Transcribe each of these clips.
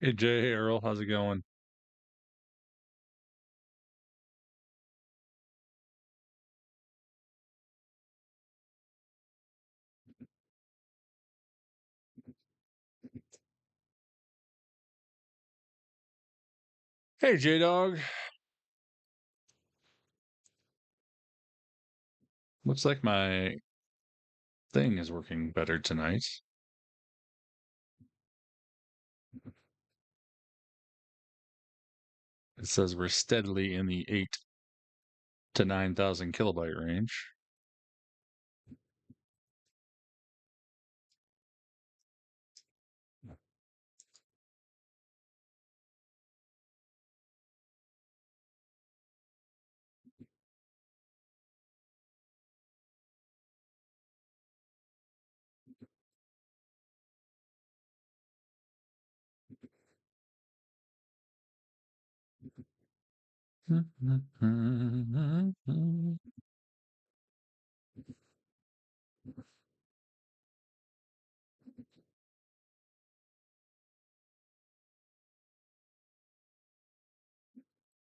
Hey Jay, hey Earl, how's it going? Hey J Dog, looks like my thing is working better tonight. It says we're steadily in the 8 to 9,000 kilobyte range.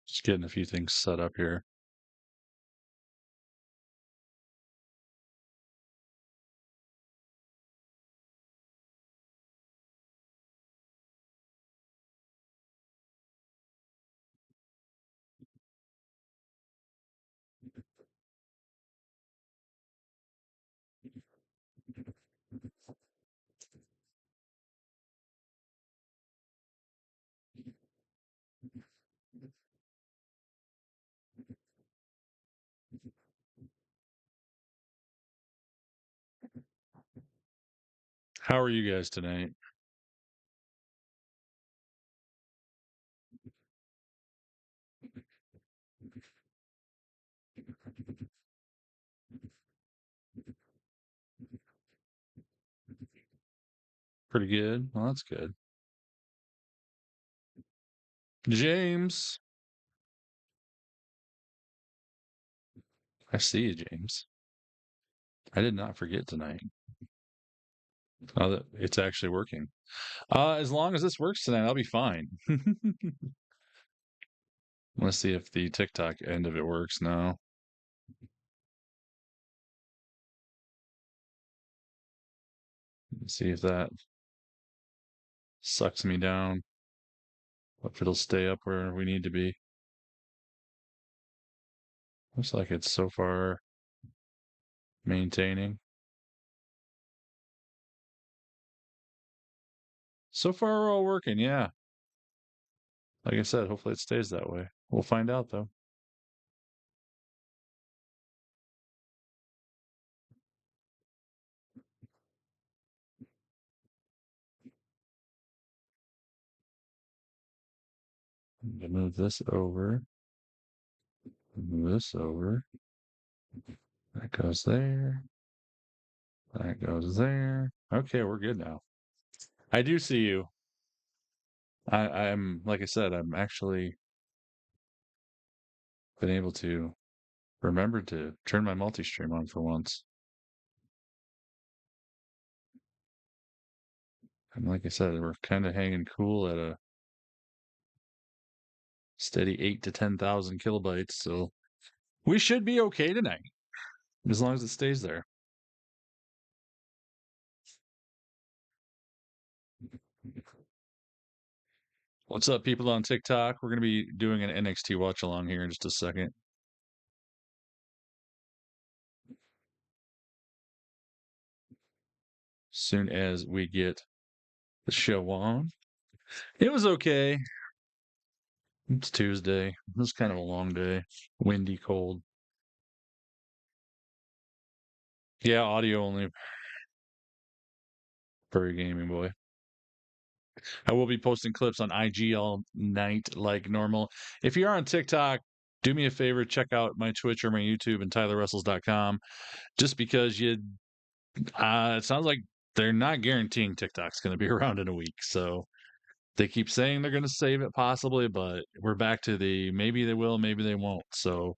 Just getting a few things set up here. How are you guys tonight? Pretty good. Well, that's good. James, I see you, James. I did not forget tonight. Oh, it's actually working. As long as this works tonight, I'll be fine. Let's see if the TikTok end of it works now. Let's see if that sucks me down. If it'll stay up where we need to be. Looks like it's so far maintaining. So far, we're all working, yeah. Like I said, hopefully it stays that way. We'll find out, though. I'm gonna move this over. Move this over. That goes there. That goes there. Okay, we're good now. I do see you. I'm like I said, I'm actually been able to remember to turn my multi-stream on for once. And like I said, we're kind of hanging cool at a steady 8 to 10,000 kilobytes. So we should be okay tonight as long as it stays there. What's up, people on TikTok? We're going to be doing an NXT watch along here in just a second. Soon as we get the show on. It was okay. It's Tuesday. It was kind of a long day. Windy, cold. Yeah, audio only. Furry gaming boy. I will be posting clips on IG all night like normal. If you're on TikTok, do me a favor, check out my Twitch or my YouTube and TylerWrestles.com. Just because it sounds like they're not guaranteeing TikTok's going to be around in a week. So they keep saying they're going to save it possibly, but we're back to the maybe they will, maybe they won't. So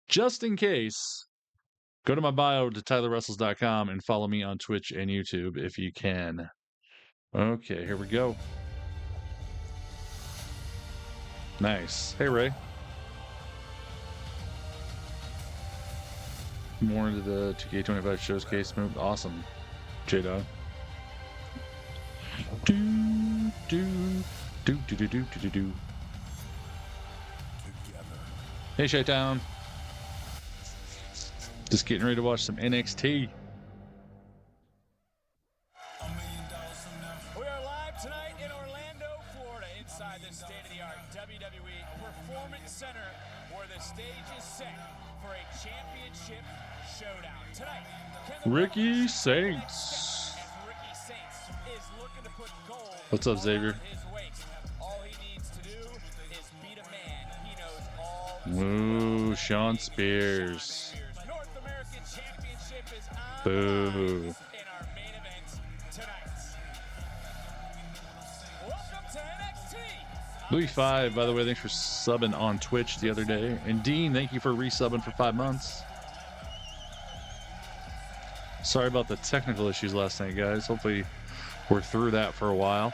just in case, go to my bio to TylerWrestles.com and follow me on Twitch and YouTube if you can. Okay, here we go. Nice. Hey, Ray. More into the 2K25 showcase move. Awesome. J-Dog. Do, do, do, do, do, do, do, do. Hey, Shaytown. Just getting ready to watch some NXT. We are live tonight in Orlando, Florida, inside the state-of-the-art WWE Performance Center, where the stage is set for a championship showdown. Tonight, Ricky Saints. Ricky Saints is looking to put gold. What's up, Xavier? His waist. All he needs to do is beat a man. He knows all. Ooh, Sean Spears. North American Championship is on. Boo. In our main event tonight. Welcome to NXT. Louis 5, by the way, thanks for subbing on Twitch the other day. And Dean, thank you for resubbing for 5 months. Sorry about the technical issues last night, guys. Hopefully we're through that for a while.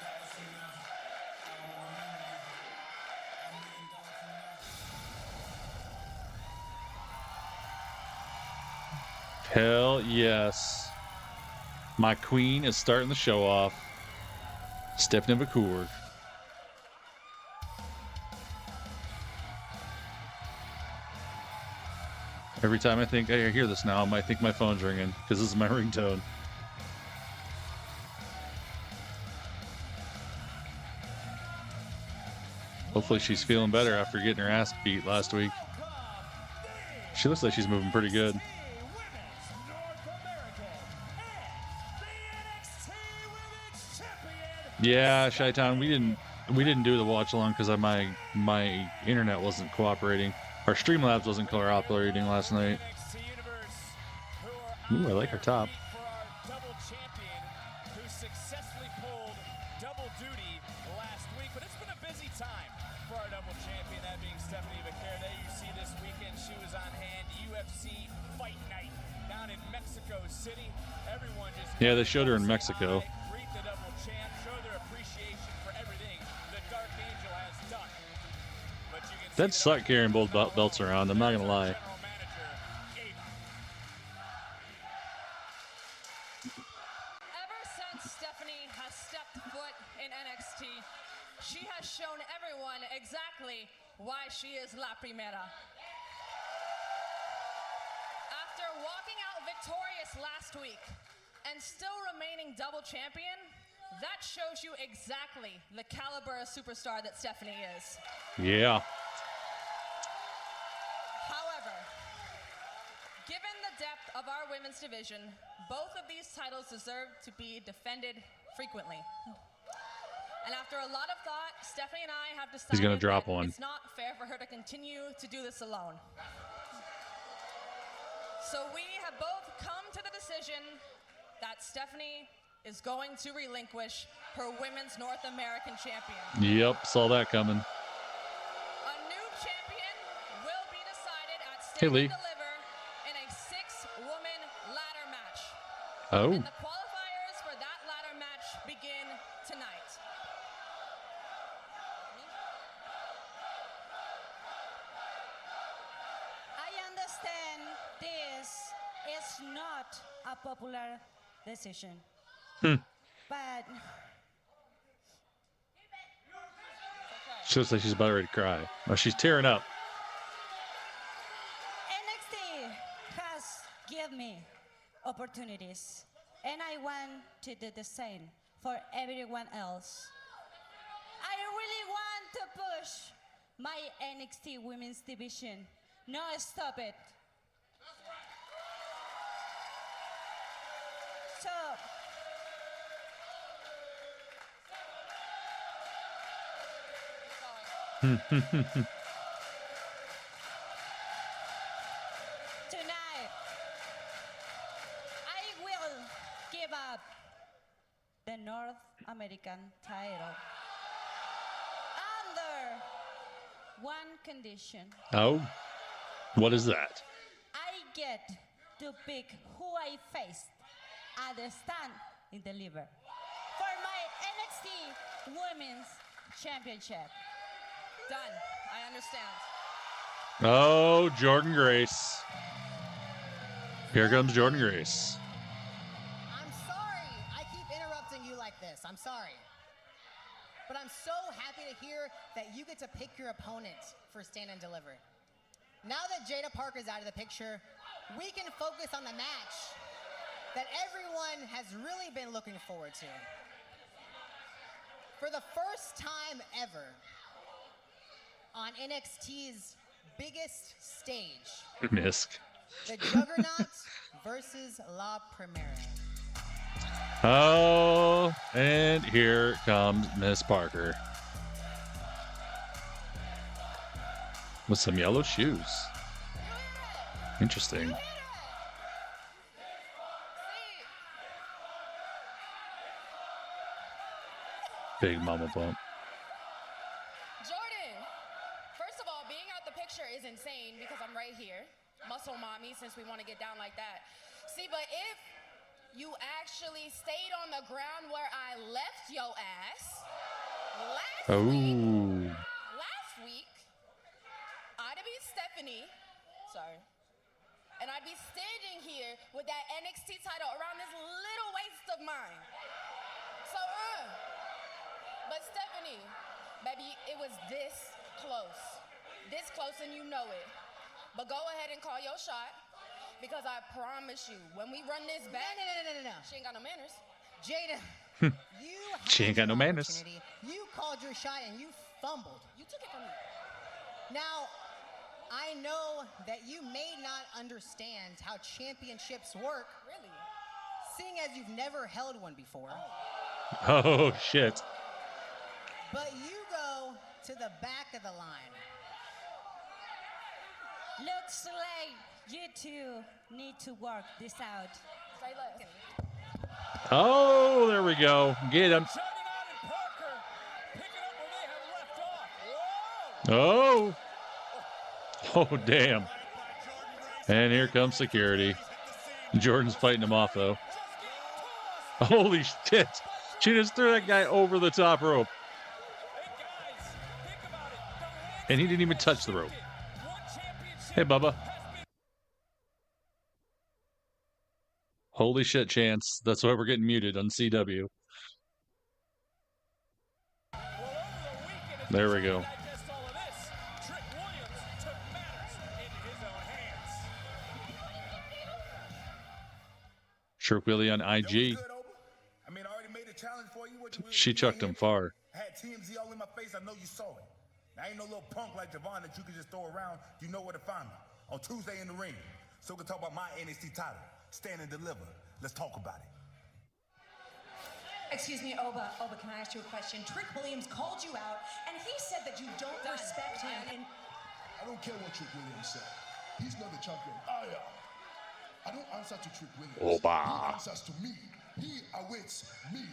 Hell yes. My queen is starting the show off. Stephanie McCool. Every time I think I hear this now, I might think my phone's ringing because this is my ringtone. Hopefully she's feeling better after getting her ass beat last week. She looks like she's moving pretty good. Yeah, Chi-Town, we didn't do the watch along because my internet wasn't cooperating. Our Streamlabs wasn't cooperating last night. Ooh, I like her top. Double champion who successfully pulled double duty last week, but it's been a busy time for our double champion, that being Stephanie McCool. You see this weekend she was on hand, UFC Fight Night down in Mexico City. Everyone just they showed her in Mexico. Greet the double champ, show their appreciation for everything the Dark Angel has done. But you can That sucked carrying both belts around, I'm not gonna lie. She has shown everyone exactly why she is La Primera. After walking out victorious last week and still remaining double champion, that shows you exactly the caliber of superstar that Stephanie is. Yeah. However, given the depth of our women's division, both of these titles deserve to be defended frequently. And after a lot of thought, Stephanie and I have decided He's gonna drop one. It's not fair for her to continue to do this alone. So we have both come to the decision that Stephanie is going to relinquish her Women's North American champion. Yep, saw that coming. A new champion will be decided at Hey, Stand Lee. and Deliver in a 6-woman ladder match. Oh. And the qualifiers for that ladder match begin tonight. I understand this is not a popular decision. But She looks like she's about ready to cry. Oh, she's tearing up. NXT has given me opportunities, and I want to do the same for everyone else. I really want to push my NXT women's division. No, stop it. So, Tonight, I will give up the North American title under one condition. Oh, what is that? I get to pick who I faced at the Stand and Deliver for my NXT Women's Championship. Done. I understand. Oh, Jordan Grace. Here comes Jordan Grace. I'm sorry I keep interrupting you like this. I'm sorry. But I'm so happy to hear that you get to pick your opponent for Stand and Deliver. Now that Jada Parker's out of the picture, we can focus on the match that everyone has really been looking forward to. For the first time ever on NXT's biggest stage, Misk. the Juggernaut versus La Primera. Oh, and here comes Miss Parker. With some yellow shoes. Interesting. Big mama bump. Jordan, first of all, being out the picture is insane because I'm right here. Muscle mommy, since we want to get down like that. See, but if you actually stayed on the ground where I left your ass last week, I'd be Stephanie, sorry, and I'd be standing here with that NXT title around this little waist of mine. So, but Stephanie, baby, it was this close, and you know it. But go ahead and call your shot, because I promise you, when we run this back, No. she ain't got no manners. Jada, you She ain't got no had your manners. opportunity. You called your shot and you fumbled. You took it from me. Now, I know that you may not understand how championships work, Really? seeing as you've never held one before. Oh, shit. But you go to the back of the line. Looks like you two need to work this out. Say less. Oh, there we go. Get him. Juggernaut and Parker picking up where they have left off. Whoa! Oh, damn. And here comes security. Jordan's fighting him off, though. Holy shit. She just threw that guy over the top rope. Hey guys, think about it. And he didn't even touch the rope. Hey, Bubba. Holy shit, Chance. That's why we're getting muted on CW. There we go. Trick Willie on IG. I mean, I already made a challenge for you. She chucked him far. Had TMZ all in my face. I know you saw it. I ain't no little punk like Javon that you can just throw around. You know where to find me. On Tuesday in the ring. So we can talk about my NXT title. Stand and Deliver. Let's talk about it. Excuse me, Oba, can I ask you a question? Trick Williams called you out, and he said that you don't respect him. And I don't care what Trick Williams said. He's not the champion. I am. I don't answer to Trick Williams. Oba. He answers to me. He awaits me.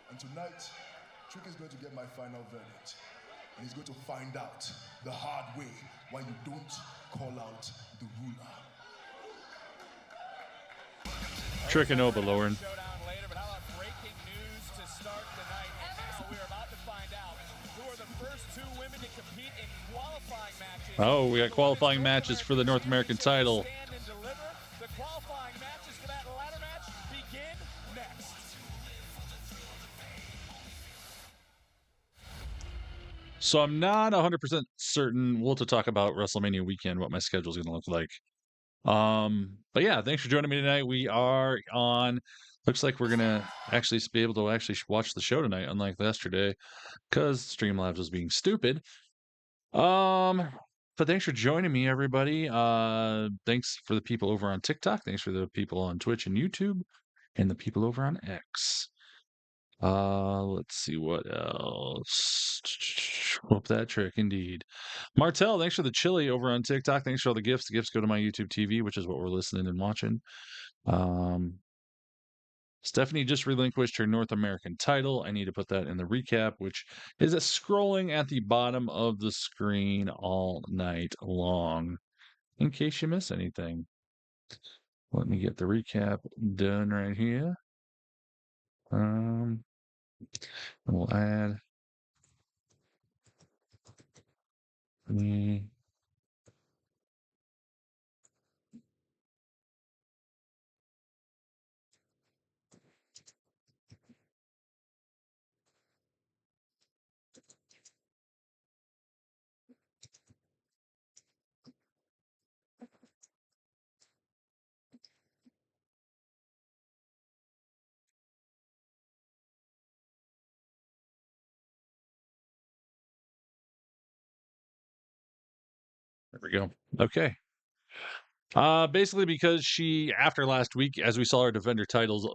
And tonight, Trick is going to get my final verdict. And he's going to find out the hard way why you don't call out the ruler. Trick and Oba, Lauren. Showdown later, but how about breaking news to start the night? Now we're about to find out who are the first two women to compete in qualifying matches. Oh, we got qualifying matches for the North American title. Stand and Deliver. The qualifying matches for that ladder match begin next. So I'm not 100% certain. We'll have to talk about WrestleMania weekend, what my schedule is going to look like. But yeah, thanks for joining me tonight. We are on. Looks like we're gonna actually be able to actually watch the show tonight, unlike yesterday, because Streamlabs was being stupid. But thanks for joining me, everybody. Thanks for the people over on TikTok. Thanks for the people on Twitch and YouTube, and the people over on X. Let's see what else. Whoop that trick, indeed. Martell, thanks for the chili over on TikTok. Thanks for all the gifts. The gifts go to my YouTube TV, which is what we're listening and watching. Stephanie just relinquished her North American title. I need to put that in the recap, which is scrolling at the bottom of the screen all night long, in case you miss anything. Let me get the recap done right here. We'll add the there we go. Okay. Basically because she, after last week, as we saw her defend her titles,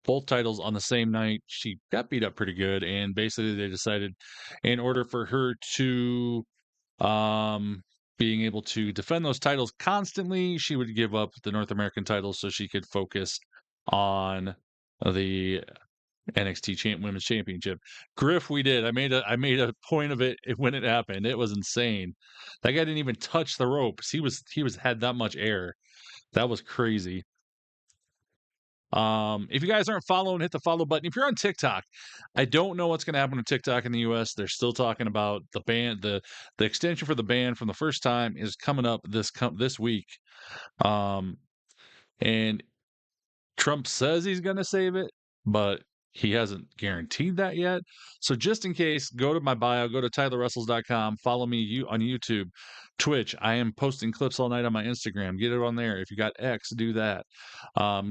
both titles on the same night, she got beat up pretty good, and basically they decided in order for her to being able to defend those titles constantly, she would give up the North American title so she could focus on the NXT Women's Championship. Griff, we did. I made a point of it when it happened. It was insane. That guy didn't even touch the ropes. He had that much air. That was crazy. If you guys aren't following, hit the follow button. If you're on TikTok, I don't know what's going to happen with TikTok in the US. They're still talking about the ban. The extension for the ban from the first time is coming up this week. And Trump says he's going to save it, but he hasn't guaranteed that yet. So just in case, go to my bio, go to tylerwrestles.com, follow me on YouTube, Twitch. I am posting clips all night on my Instagram. Get it on there. If you got X, do that.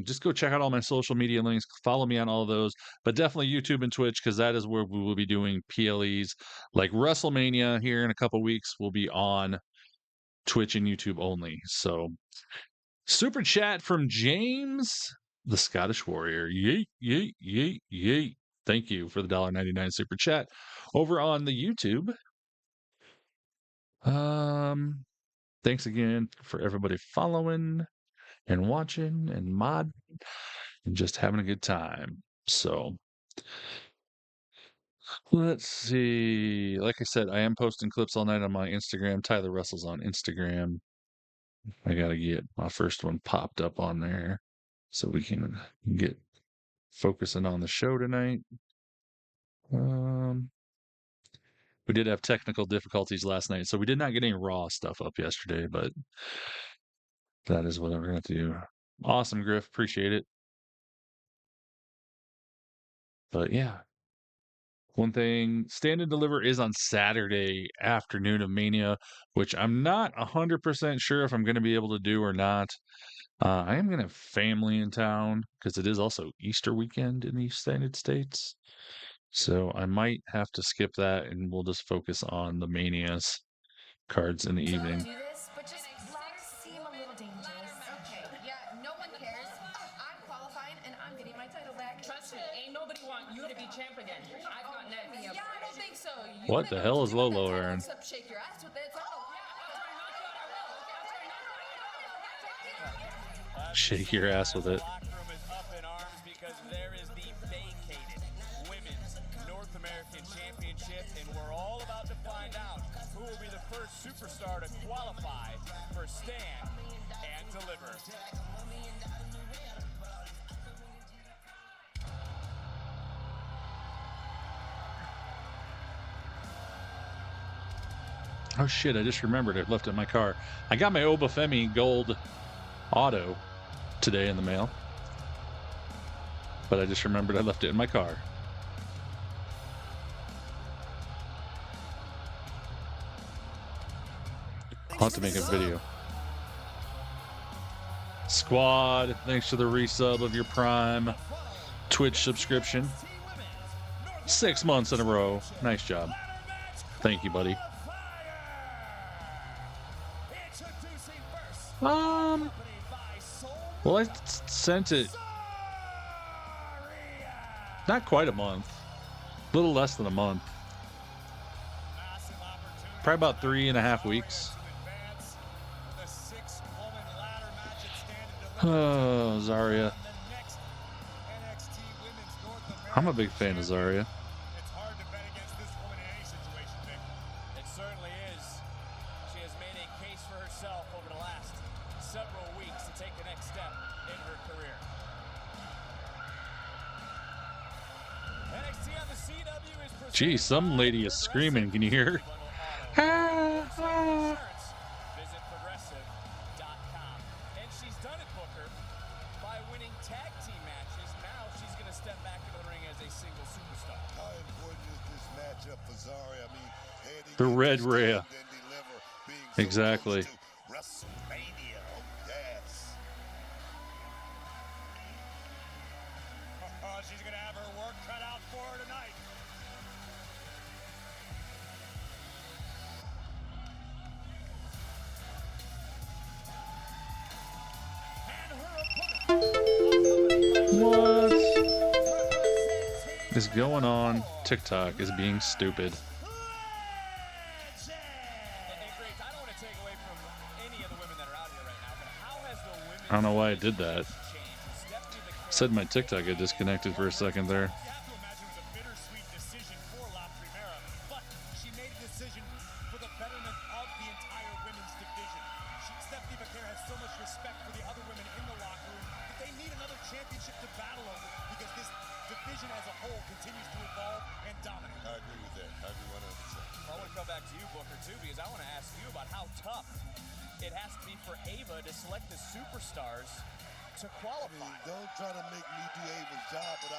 Just go check out all my social media links. Follow me on all of those, but definitely YouTube and Twitch, because that is where we will be doing PLEs. Like WrestleMania here in a couple weeks will be on Twitch and YouTube only. So super chat from James, the Scottish Warrior. Yeet, yeet, yeet, yeet. Thank you for the $1.99 super chat over on the YouTube. Thanks again for everybody following and watching and mod and just having a good time. So let's see. Like I said, I am posting clips all night on my Instagram. Tyler Wrestles on Instagram. I gotta get my first one popped up on there so we can get focusing on the show tonight. We did have technical difficulties last night, so we did not get any Raw stuff up yesterday, but that is what we're going to do. Awesome, Griff. Appreciate it. But yeah. One thing, Stand and Deliver is on Saturday afternoon of Mania, which I'm not 100% sure if I'm going to be able to do or not. I am going to have family in town because it is also Easter weekend in the United States. So I might have to skip that, and we'll just focus on the Manias cards in the evening. Do this, but just let us seem a little dangerous. Okay, yeah, no one cares. I'm qualified and I'm getting my title back. Trust me, ain't nobody want you to be champ again. I've got next. Yeah, I don't think so. What the hell is Lolo wearing? Except shake your ass with it. Shake your ass with it. The locker room is up in arms because there is the vacated Women's North American Championship, and we're all about to find out who will be the first superstar to qualify for Stand and Deliver. Oh shit, I just remembered I left it in my car. I got my Obafemi Gold Auto today in the mail, but I just remembered I left it in my car. I'll have to make a video. Squad, thanks for the resub of your Prime Twitch subscription. 6 months in a row. Nice job. Thank you, buddy. Well, I sent it not quite a month, a little less than a month. probably about 3.5 weeks. Oh, Zarya. I'm a big fan of Zarya. It's hard to bet against this woman in any situation, Vic. It certainly is. She has made a case for herself over the last several weeks to take the next step in her career. NXT on the CW is presented. Gee, some lady is screaming. Can you hear her? Visit progressive.com. And she's done it, Booker, by winning tag team matches. Now she's going to step back into the ring as a single superstar. How important is this matchup for Zarya? I mean, The Red Rhea. Exactly. WrestleMania. Oh, yes. Oh, she's going to have her work cut out for her tonight. What is going on? TikTok is being stupid. I don't know why I did that. Said my TikTok had disconnected for a second there.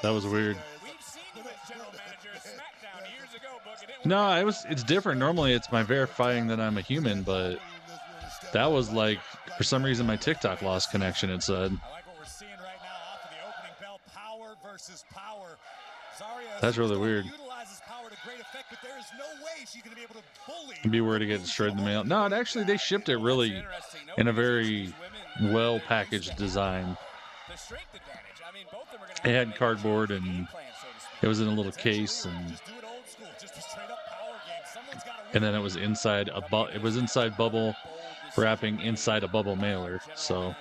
That was weird. No, it's different. Normally it's my verifying that I'm a human, but that was like, for some reason my TikTok lost connection, it said. That's really weird. It'd be weird to get destroyed in the mail. No, actually they shipped it really in a very well packaged design. It had cardboard and it was in a little case, and then it was inside inside bubble wrapping inside a bubble mailer. So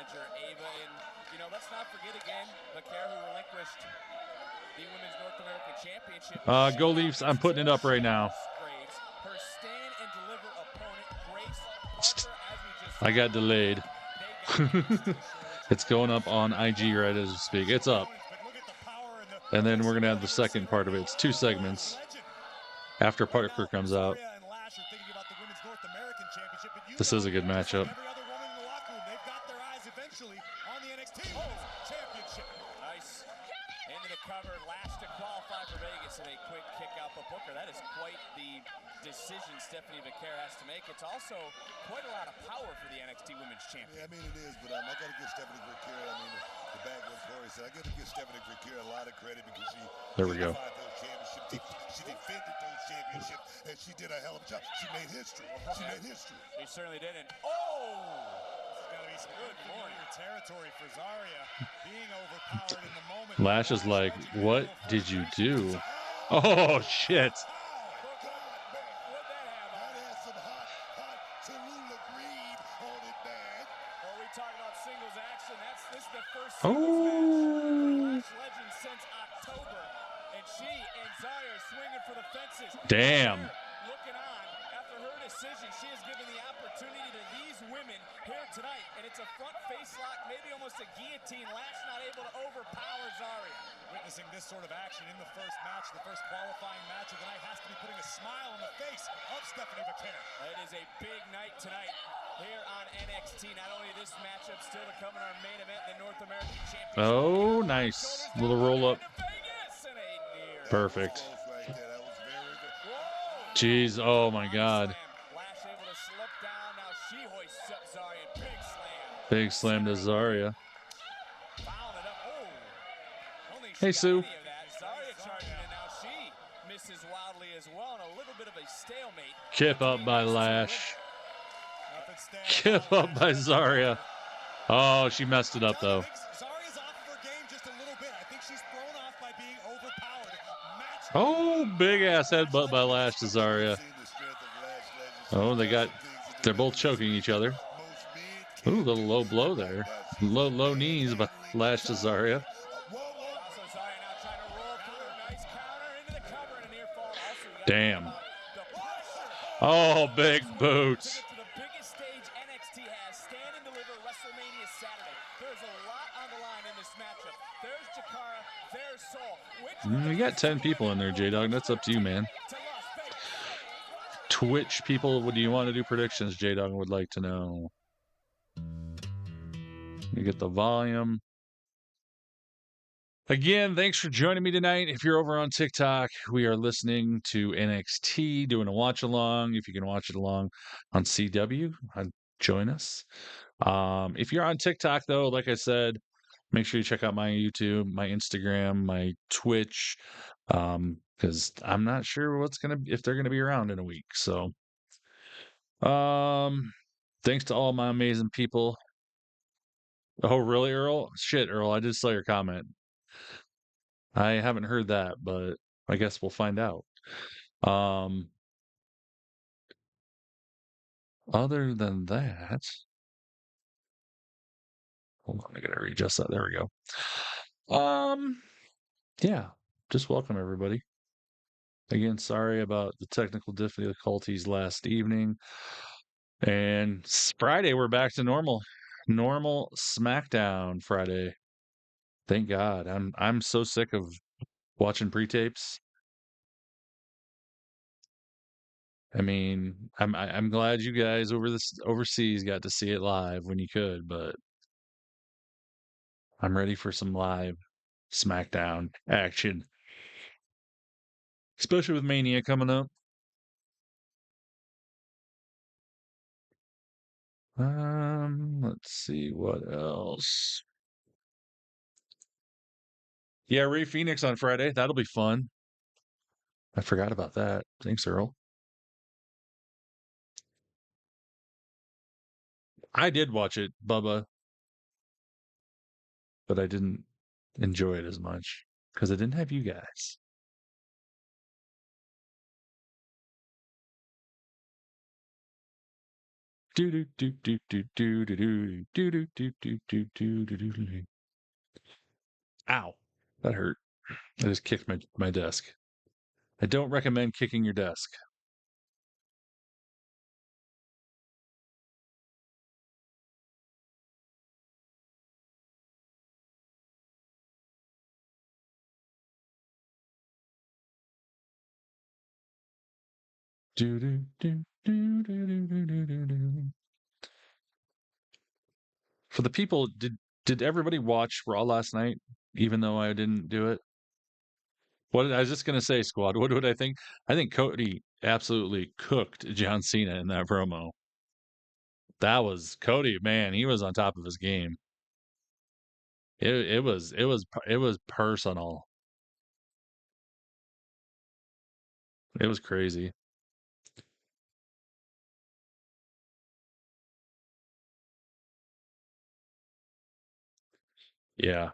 go Leafs. I'm putting it up right now. I got delayed. It's going up on IG right as we speak. It's up. And then we're going to have the second part of it. It's 2 segments after Parker comes out. This is a good matchup. Nice. Into the cover, last to qualify for Vegas in a quick kick out for Booker. That is quite the decision Stephanie Vaquer has to make. It's also quite a lot of power for the NXT Women's Champion. Yeah, I mean, it is, but I got to give Stephanie Vaquer, the back what Corey said, I got to give Stephanie Vaquer a lot of credit because she there we go. She defended those championships, and she did a hell of a job. She made history. She made history. She certainly didn't. Oh! This is going to be some good territory for Zarya, being overpowered in the moment. Lash is like, what did you do? Oh, shit. Oh. Damn. Looking on after her decision, she has given the opportunity to these women here tonight, and it's a front face lock, maybe almost a guillotine. Lash not able to overpower Zarya. Witnessing this sort of action in the first match, the first qualifying match of the night, has to be putting a smile on the face of Stephanie Vaquer. It is a big night tonight here on NXT. Not only this matchup still to come in our main event, the North American Championship. Oh, nice. Little roll up. Perfect. Jeez, oh my God. Big slam to Zarya. Hey, Sue. Kip up by Lash. Kip up by Zarya. Oh, she messed it up, though. Oh, big ass headbutt by Lash to Zarya. Oh, they're both choking each other. Ooh, a little low blow there. Low knees, but lash to Zarya. Damn. Oh, big boots. To the biggest stage NXT has, Stand and Deliver WrestleMania Saturday. There's a lot on the line in this matchup. There's Jakara, there's Soul. You got 10 people in there, J-Dog. That's up to you, man. Twitch people, do you want to do predictions? J-Dog would like to know. You get the volume. Again, thanks for joining me tonight. If you're over on TikTok, we are listening to NXT, doing a watch along. If you can watch it along on CW, join us. If you're on TikTok, though, like I said, make sure you check out my YouTube, my Instagram, my Twitch, because I'm not sure if they're gonna be around in a week. So, thanks to all my amazing people. Oh, really, Earl? Shit, Earl, I just saw your comment. I haven't heard that, but I guess we'll find out. Other than that, hold on, I gotta readjust that. There we go. Yeah, just welcome everybody. Again, sorry about the technical difficulties last evening. And Friday, we're back to normal. Normal SmackDown Friday. Thank God. I'm so sick of watching pre-tapes. I mean, I'm glad you guys overseas got to see it live when you could, but I'm ready for some live SmackDown action, especially with Mania coming up. Let's see what else. Yeah, Ray Phoenix on Friday. That'll be fun. I forgot about that. Thanks, Earl. I did watch it, Bubba, but I didn't enjoy it as much because I didn't have you guys. Do do do do do do do do do do do do do do do do. Ow, that hurt. I just kicked my desk. I don't recommend kicking your desk. Do do do do do do do do do. For the people, did everybody watch Raw last night? Even though I didn't do it. What I was just gonna say, squad. What would I think? I think Cody absolutely cooked John Cena in that promo. That was Cody, man. He was on top of his game. It was personal. It was crazy. Yeah.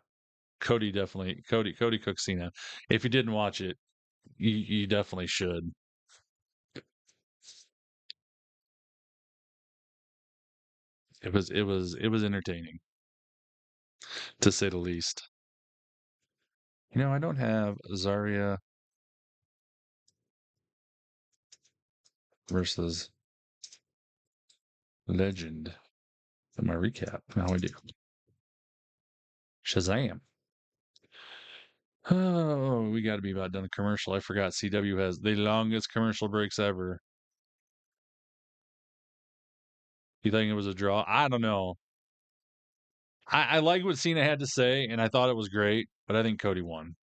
Cody cooked Cena. If you didn't watch it, you definitely should. It was entertaining, to say the least. You know, I don't have Zarya versus Legend in my recap. Now I do. Shazam. Oh, we got to be about done the commercial. I forgot CW has the longest commercial breaks ever. You think it was a draw? I don't know. I like what Cena had to say, and I thought it was great, but I think Cody won.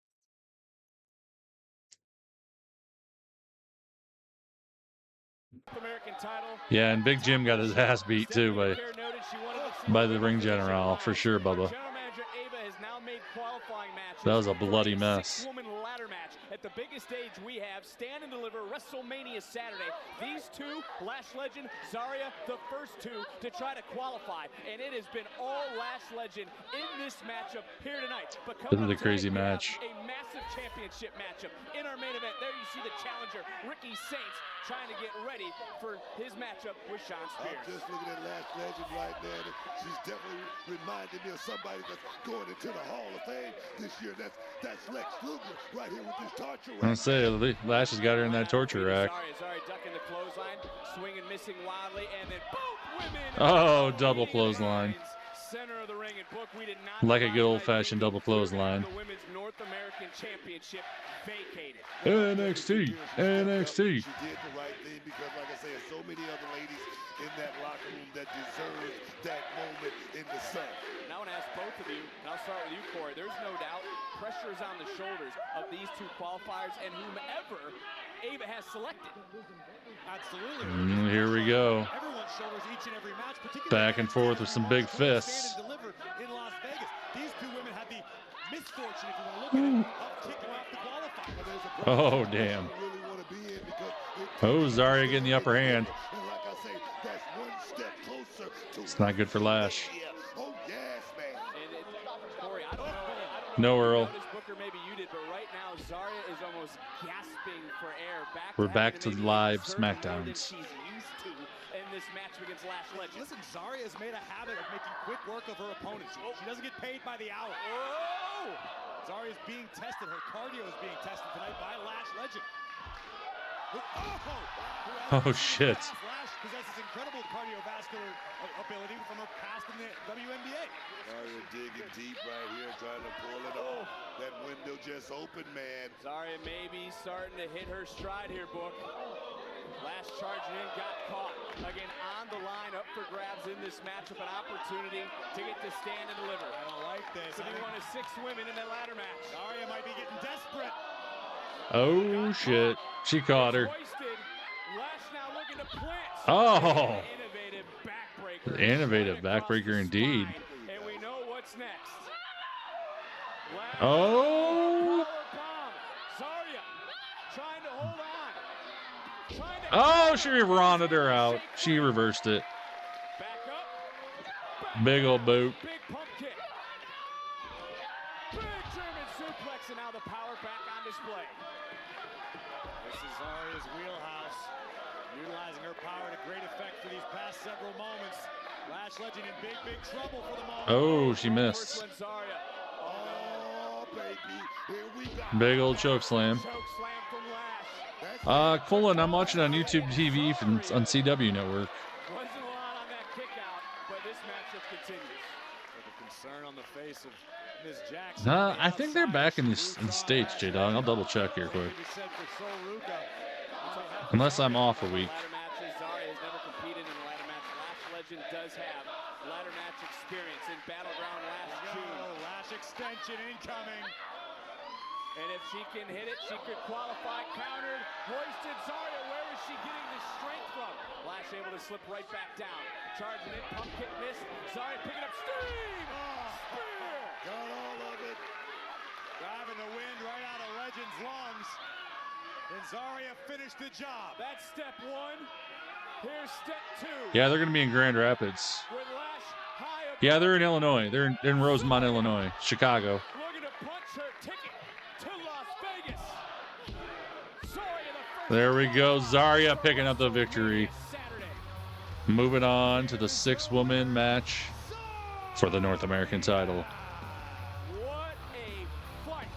Yeah, and Big Jim got his ass beat too by the ring general for sure, Bubba. That was a bloody mess. at the biggest stage we have, Stand and Deliver, WrestleMania Saturday. These two, Lash Legend, Zarya, the first two to try to qualify, and it has been all Lash Legend in this matchup here tonight. But This is a crazy match. A massive championship matchup in our main event. There you see the challenger, Ricky Saints, trying to get ready for his matchup with Shawn Spears. I'm just looking at Lash Legend right there. She's definitely reminding me of somebody that's going into the Hall of Fame this year. That's Lex Luger right here with this torture rack. I'm gonna say Lash has got her in that torture rack. Sorry, ducking the clothesline, swinging, missing wildly, and then both women. Oh, double clothesline. Center of the ring, and Book, we did not like a good old-fashioned double clothesline. The Women's North American Championship vacated. NXT. She did the right thing because, like I say, there's so many other ladies in that locker room that deserve that moment in the sun. Now I want to ask both of you, and I'll start with you, Corey. There's no doubt pressure is on the shoulders of these two qualifiers and whomever Ava has selected. Absolutely. Here we go. Everyone's shoulders each and every match, back and forth with some big fists. Stand and Deliver in Las Vegas. These two women had the misfortune, if you want to look at it, of kicking off the qualifier. Oh, damn. Oh, Zarya getting the upper hand. It's not good for Lash. Corey, I don't know. No, Earl. Booker, maybe you did, but right now Zarya is almost gasping for air. We're back to live SmackDowns. She's used to in this match against Lash Legend. Listen, Zarya has made a habit of making quick work of her opponents. She doesn't get paid by the hour. Oh! Zarya is being tested. Her cardio is being tested tonight by Lash Legend. Oh, shit. Lash possesses incredible cardiovascular ability from her past in the WNBA. Zarya digging deep right here, trying to pull it off. That window just opened, man. Zarya maybe starting to hit her stride here, Book. Lash charging in, got caught. Again, on the line, up for grabs in this matchup, an opportunity to get to Stand and Deliver. I don't like this. To be one of 6 women in that ladder match. Zarya might be getting desperate. Oh, shit. She caught her. Lash now looking to plant. Oh. Innovative backbreaker. Innovative backbreaker indeed. And we know what's next. Lash Oh. Zarya trying to hold on. Oh, she rotted her out. She reversed it. Back up. Big old boot. Big pump kick. Big German suplex, and now the power back on display. This is Zarya's wheelhouse, utilizing her power to great effect for these past several moments. Lash Legend in big trouble for the moment. Oh, she missed. Oh, baby. Here we go. Big old choke slam. Choke slam from Lash. Colin, I'm watching on YouTube TV on CW Network. Wasn't a lot on that kick out, but this matchup continues. With a concern on the face of Ms. Jackson. I think they're back in the States, J-Dog. I'll double check here quick. Unless I'm off a week. Ladder matches, Zarya has never competed in a ladder match. Lash Legend does have ladder match experience in Battleground last June. Lash extension incoming. And if she can hit it, she could qualify. Countered, hoisted. Zarya, where is she getting the strength from? Lash able to slip right back down. Charging in, pump kick miss. Zarya picking up steam. Spear. Got all of it. Driving the wind right out of Legend's lungs. And Zarya finished the job. That's step 1. Here's step 2. Yeah, they're going to be in Grand Rapids. With Lash high up. Yeah, they're in Illinois. They're in Rosemont, Illinois. Chicago. Looking to punch her ticket to Las Vegas. Zarya the first. There we go. Zarya picking up the victory. Saturday. Moving on to the 6-woman match for the North American title. What a fight.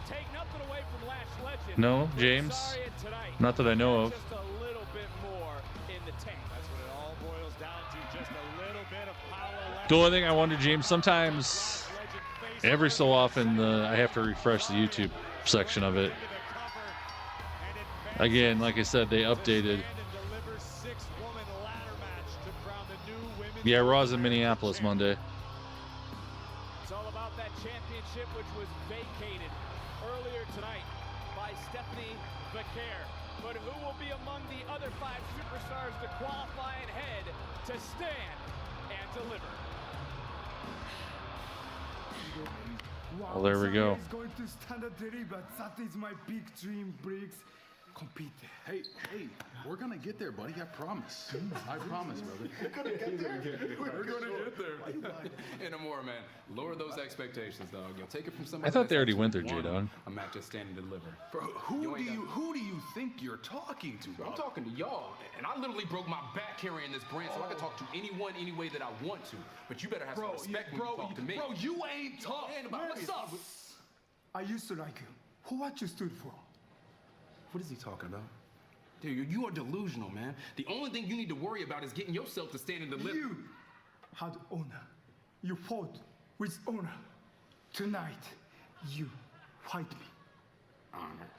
Take nothing away from Lash Legend. No, James? Zarya tonight. Not that I know of. Just a little bit more in the tank. That's what it all boils down to. Just a little bit of power left. The only thing I wonder, James, sometimes, every so often, I have to refresh the YouTube section of it. Again, like I said, they updated. Yeah, Raw's in Minneapolis Monday. It's all about that championship, which was vacated earlier tonight by Stephanie Vaquer. But who will be among the other 5 superstars to qualify and head to Stand and Deliver? Well, there we go. Is going to stand at deliver. That is my big dream, Briggs. Compete. Hey, we're gonna get there, buddy. I promise. I promise, brother. We're gonna get there. And Amora, man, lower those expectations, dog. You'll take it from somebody. I thought they already that's went there, actually J-Dog. won a match just stand and deliver. Bro, who do you think you're talking to, bro? I'm talking to y'all, and I literally broke my back carrying this brand, so I can talk to anyone, any way that I want to. But you better have some respect when you talk to me. Bro, you ain't tough. What's up? I used to like you. For what you stood for. What is he talking about? Dude, you are delusional, man. The only thing you need to worry about is getting yourself to stand and deliver. You had honor. You fought with honor. Tonight, you fight me. Honor.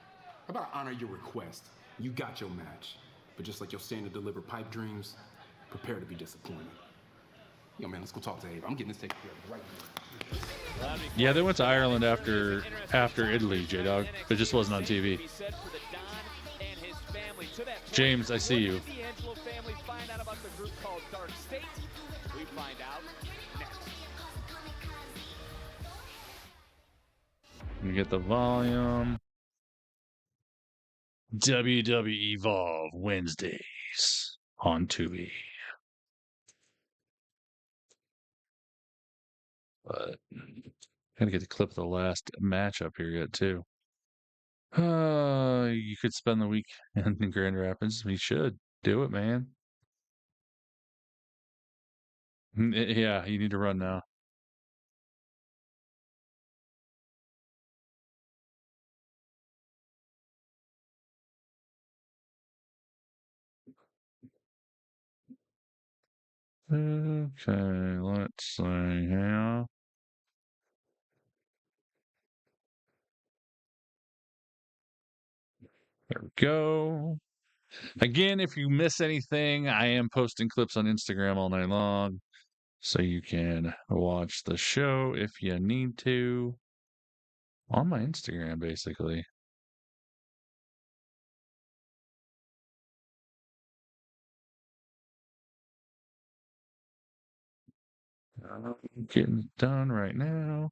How about I honor your request? You got your match. But just like your stand and deliver pipe dreams, prepare to be disappointed. Yo, man, let's go talk to Abe. I'm getting this taken care of right now. Yeah, they went to Ireland after Italy, J-Dog. It just wasn't on TV. James, I see you. You get the volume. WWE Evolve Wednesdays on Tubi. But gotta get the clip of the last match up here yet too. You could spend the week in Grand Rapids. We should do it, man. Yeah, you need to run now. Okay, let's see here. There we go. Again, if you miss anything, I am posting clips on Instagram all night long. So you can watch the show if you need to on my Instagram, basically. Getting it done right now.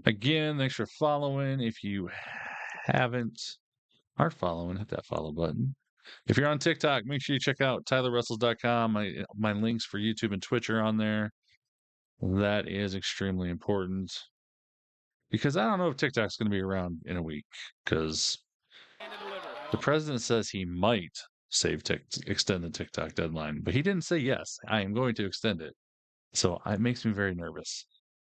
Again, thanks for following. If you aren't following, hit that follow button. If you're on TikTok, make sure you check out TylerWrestles.com. My links for YouTube and Twitch are on there. That is extremely important because I don't know if TikTok's going to be around in a week because the president says he might extend the TikTok deadline, but he didn't say yes. I am going to extend it. So it makes me very nervous.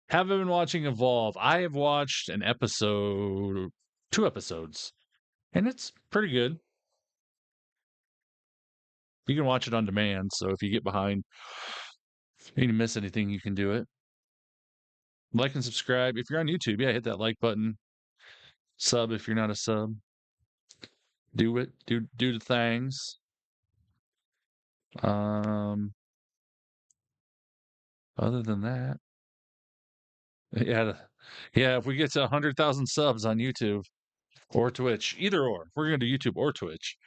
Have I been watching Evolve? I have watched an episode, 2 episodes, and it's pretty good. You can watch it on demand, so if you get behind and you miss anything, you can do it. Like and subscribe. If you're on YouTube, yeah, hit that like button. Sub if you're not a sub. Do it. Do the things. Other than that, yeah, if we get to 100,000 subs on YouTube or Twitch, either or, if we're gonna do YouTube or Twitch,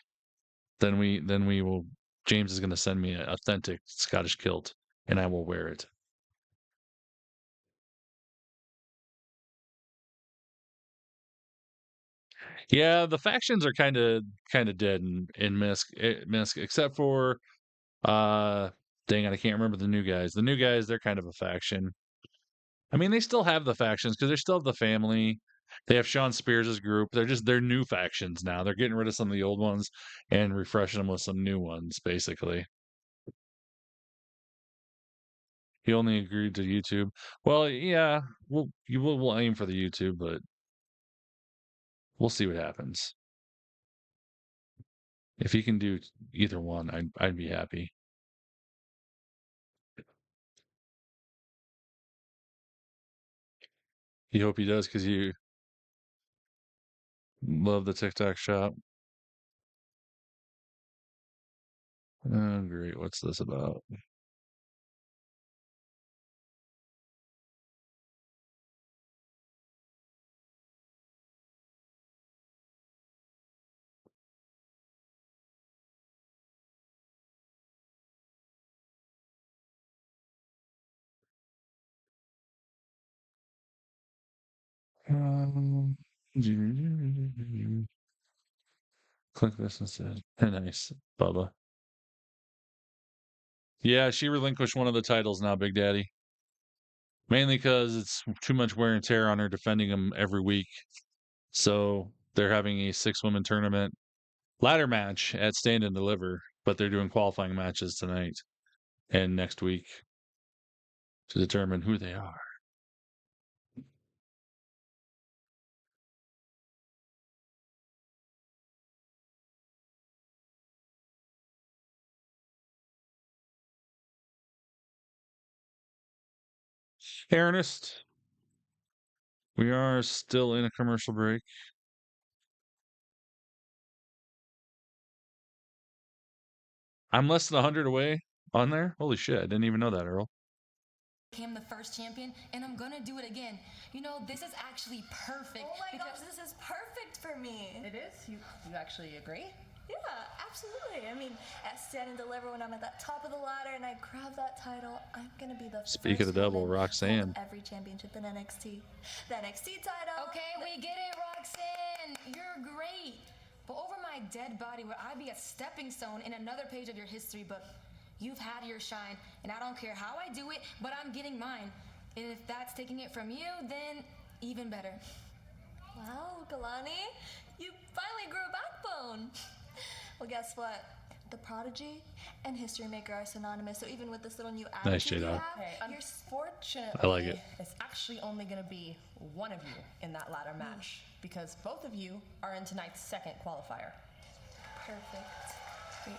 then we will. James is gonna send me an authentic Scottish kilt, and I will wear it. Yeah, the factions are kind of dead in Misk, except for dang it, I can't remember the new guys. The new guys, they're kind of a faction. I mean, they still have the factions because they still have the family. They have Sean Spears' group. They're new factions now. They're getting rid of some of the old ones and refreshing them with some new ones, basically. He only agreed to YouTube. Well, yeah, we'll aim for the YouTube, but we'll see what happens. If he can do either one, I'd be happy. You hope he does because you love the TikTok shop. Oh, great. What's this about? Click this instead. Nice, Bubba. Yeah, she relinquished one of the titles now, Big Daddy. Mainly because it's too much wear and tear on her defending them every week. So they're having a 6-woman tournament ladder match at Stand and Deliver, but they're doing qualifying matches tonight and next week to determine who they are. Ernest, we are still in a commercial break. I'm less than 100 away on there. Holy shit, I didn't even know that, Earl. Became the first champion, and I'm gonna do it again. You know, this is actually perfect. Oh my because gosh, this is perfect for me. It is? You actually agree? Yeah, absolutely. I mean, at Stand and Deliver, when I'm at that top of the ladder and I grab that title, I'm gonna be the Speak first of the devil, woman to Roxanne. hold every championship in NXT. The NXT title. Okay, we get it, Roxanne. You're great. But over my dead body, would I be a stepping stone in another page of your history book? You've had your shine, and I don't care how I do it, but I'm getting mine. And if that's taking it from you, then even better. Wow, Galani, you finally grew a backbone. Well, guess what? The Prodigy and History Maker are synonymous, so even with this little new attitude Nice, you J-Dog. have, Hey, you're unfortunately, I like it. it's actually only going to be one of you in that ladder match because both of you are in tonight's second qualifier. perfect. Great.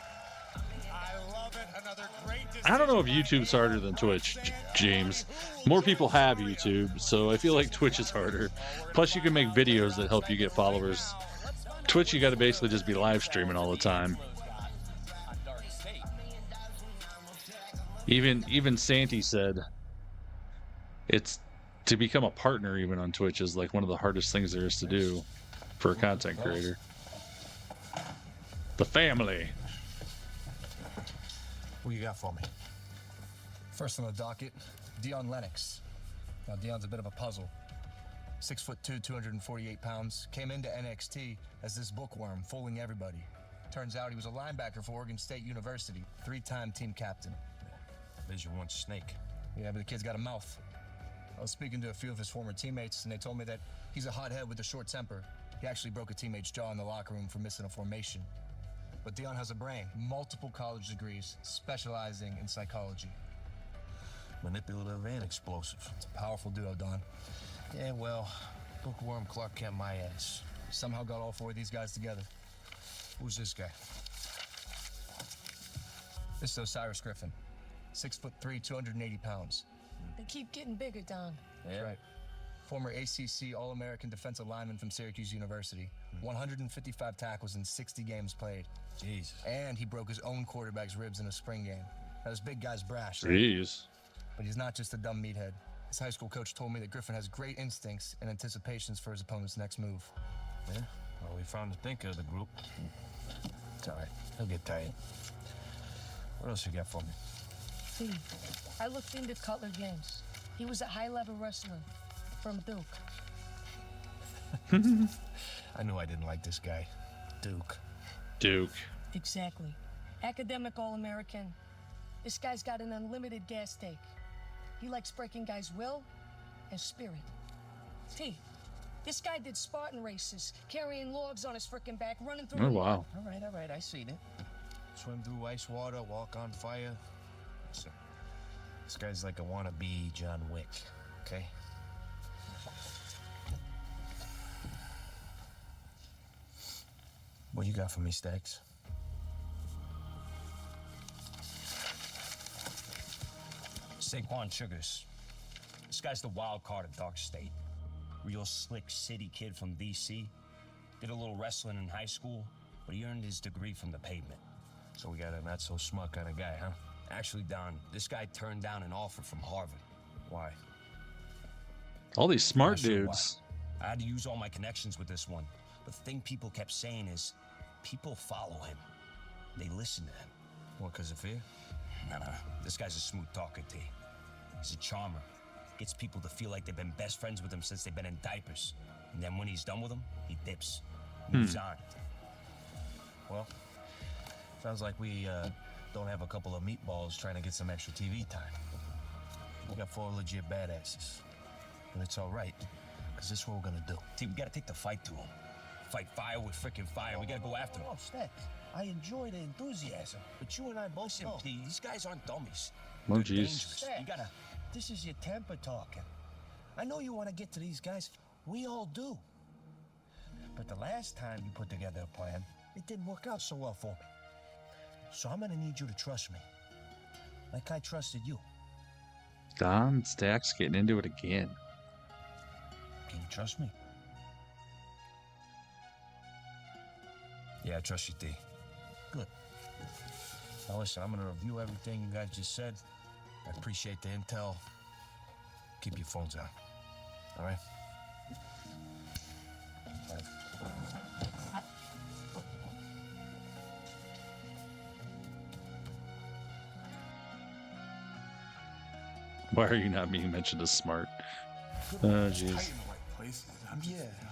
I love it. Another great I don't know if YouTube's harder than Twitch, James. More people have YouTube, so I feel like Twitch is harder. Plus, you can make videos that help you get followers. Twitch, you got to basically just be live streaming all the time. Even Santi said it's to become a partner even on Twitch is like one of the hardest things there is to do for a content creator. The family. What you got for me? First on the docket, Dion Lennox. Now Dion's a bit of a puzzle. 6'2", 248 pounds, came into NXT as this bookworm, fooling everybody. Turns out he was a linebacker for Oregon State University, 3-time team captain. Vision one snake. Yeah, but the kid's got a mouth. I was speaking to a few of his former teammates, and they told me that he's a hothead with a short temper. He actually broke a teammate's jaw in the locker room for missing a formation. But Dion has a brain, multiple college degrees, specializing in psychology. Manipulative and explosive. It's a powerful duo, Don. Yeah, well, bookworm Clark Kent my ass. Somehow got all four of these guys together. Who's this guy? This is Osiris Griffin. 6'3", 280 pounds. They keep getting bigger, Don. Yeah. That's right. Former ACC All-American defensive lineman from Syracuse University. 155 tackles in 60 games played. Jesus. And he broke his own quarterback's ribs in a spring game. Now, this big guy's brash, right? Jeez. But he's not just a dumb meathead. His high school coach told me that Griffin has great instincts and anticipations for his opponent's next move. Yeah? Well, we found the thinker of the group. It's all right. He'll get tired. What else you got for me? See, I looked into Cutler James. He was a high-level wrestler from Duke. I knew I didn't like this guy. Duke. Duke. Exactly. Academic All-American. This guy's got an unlimited gas tank. He likes breaking guys' will and spirit. T, this guy did Spartan races, carrying logs on his frickin' back, running through Oh, the wow. All right, I seen it. Swim through ice water, walk on fire. Listen, this guy's like a wannabe John Wick, okay? What you got for me, Stacks? Saquon Sugars. This guy's the wild card of Dark State. Real slick city kid from DC. Did a little wrestling in high school, but he earned his degree from the pavement. So we got a not so smart kind of guy, huh? Actually, Don, this guy turned down an offer from Harvard. Why? All these smart Not sure dudes. why. I had to use all my connections with this one. But the thing people kept saying is, people follow him. They listen to him. What, because of fear? Nah. This guy's a smooth talker, T. He's a charmer. gets people to feel like they've been best friends with him since they've been in diapers. And then when he's done with them, he dips, moves on. Well, sounds like we don't have a couple of meatballs trying to get some extra TV time. We got 4 legit badasses. And it's all right, because this is what we're going to do. T, we got to take the fight to him. Fight fire with freaking fire. We got to go after him. Oh, Stat, I enjoy the enthusiasm, but you and I both know. T, these guys aren't dummies. Oh, They're jeez. dangerous. You got to... This is your temper talking. I know you want to get to these guys. We all do. But the last time you put together a plan, it didn't work out so well for me. So I'm gonna need you to trust me. Like I trusted you. Don Stack's getting into it again. Can you trust me? Yeah, I trust you, T. Good. Now listen, I'm gonna review everything you guys just said. I appreciate the intel. Keep your phones on. All right? Why are you not being mentioned as smart? Oh, jeez. I'm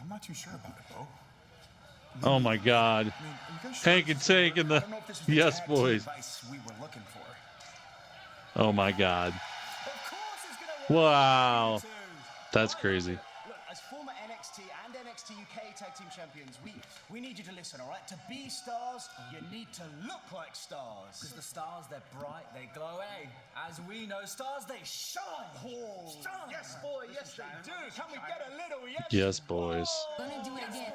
not too sure about it, bro. Oh my God. Hank and Tank and the Yes Boys. We were looking for. Oh my God. Wow. That's crazy. Look, as former NXT and NXT UK Tag Team Champions, we need you to listen, all right? To be stars, you need to look like stars. Because the stars, they're bright, they glow, eh? As we know, stars, they shine. Oh, Shine. yes, boy, yes, they do. Can we get a little yes? Yes, boys. Gonna do it again.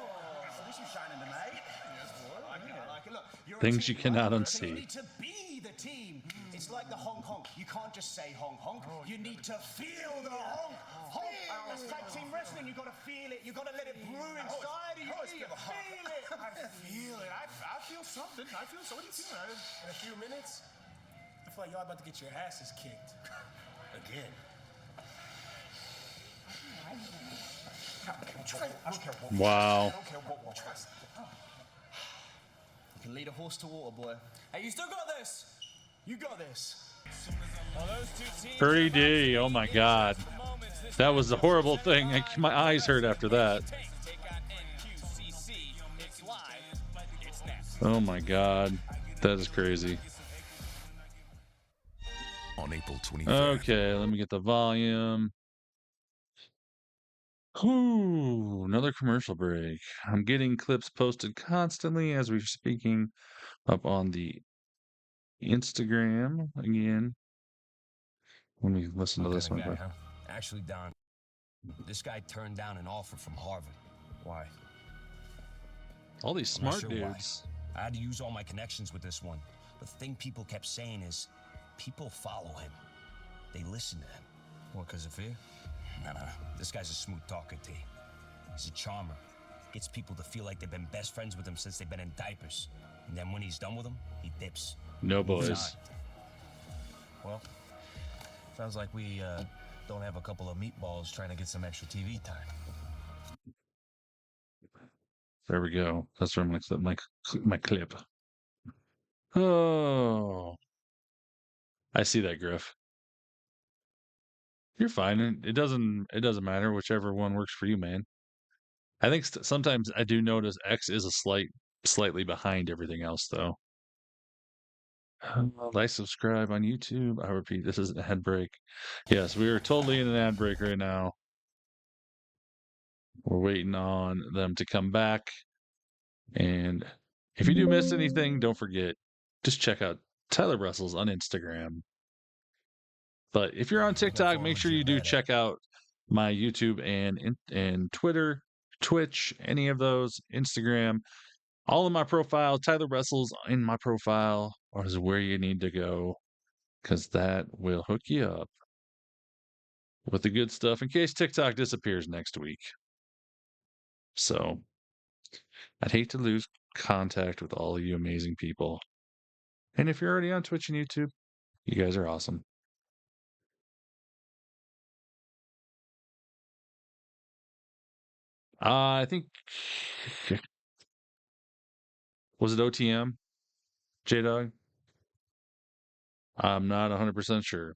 This is shining tonight. Yes, boy. I like it. Look, you're a Things team, you cannot right? unsee. You need to be the team. It's like the honk honk. You can't just say honk honk. You need to feel the honk honk. That's tag team wrestling. You gotta feel it. You gotta let it brew inside of you. You feel it. I feel it. I feel something. I feel so. What are you feeling? In a few minutes, I feel like y'all about to get your asses kicked. Again. I don't care what. Wow. I don't care what watch wrestling. You can lead a horse to water, boy. Hey, you still got this. You got this. Purdy D. Oh my God. That was a horrible thing. My eyes hurt after that. Oh my God. That is crazy. On April 23rd. Okay, let me get the volume. Whew, another commercial break. I'm getting clips posted constantly as we're speaking up on the Instagram again. Let me listen to this one. Guy, huh? Actually, Don, this guy turned down an offer from Harvard. Why? All these I'm not smart sure why. dudes. I had to use all my connections with this one. But the thing people kept saying is, people follow him. They listen to him. What, because of fear? No. This guy's a smooth talker, T. He's a charmer. Gets people to feel like they've been best friends with him since they've been in diapers. And then when he's done with them, he dips. No Moves boys. on. Well, sounds like we don't have a couple of meatballs trying to get some extra TV time. There we go. That's from my clip. Oh, I see that, Griff. You're fine. It doesn't matter. Whichever one works for you, man. I think sometimes I do notice X is slightly behind everything else, though. Like, subscribe on YouTube. I repeat, this is an ad break. Yes, we are totally in an ad break right now. We're waiting on them to come back. And if you do miss anything, don't forget, just check out Tyler Wrestles on Instagram. But if you're on TikTok, make sure you do check out my YouTube and Twitter, Twitch, any of those, Instagram. All in my profile, Tyler Wrestles in my profile is where you need to go, because that will hook you up with the good stuff in case TikTok disappears next week. So I'd hate to lose contact with all of you amazing people. And if you're already on Twitch and YouTube, you guys are awesome. I think, was it OTM? J-Dog? I'm not 100% sure.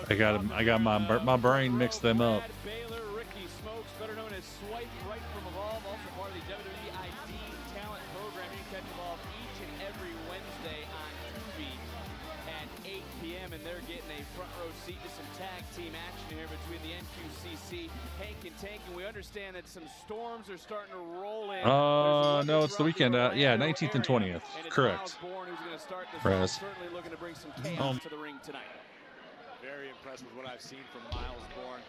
I got my brain mixed them up. Baylor, Ricky Smokes, better known as Swipe right from Evolve, also part of the WWE ID talent program. You can catch Evolve each and every Wednesday on Tubi at 8 p.m. and they're getting a front row seat to some tag team action here between the NQCC, Hank and Tank, and we understand that some storms are starting to roll in. No, it's the weekend. Yeah, 19th and 20th. Correct. Raz. Certainly looking to bring some chaos to the ring tonight. Very impressed with what I've seen from Miles Bourne,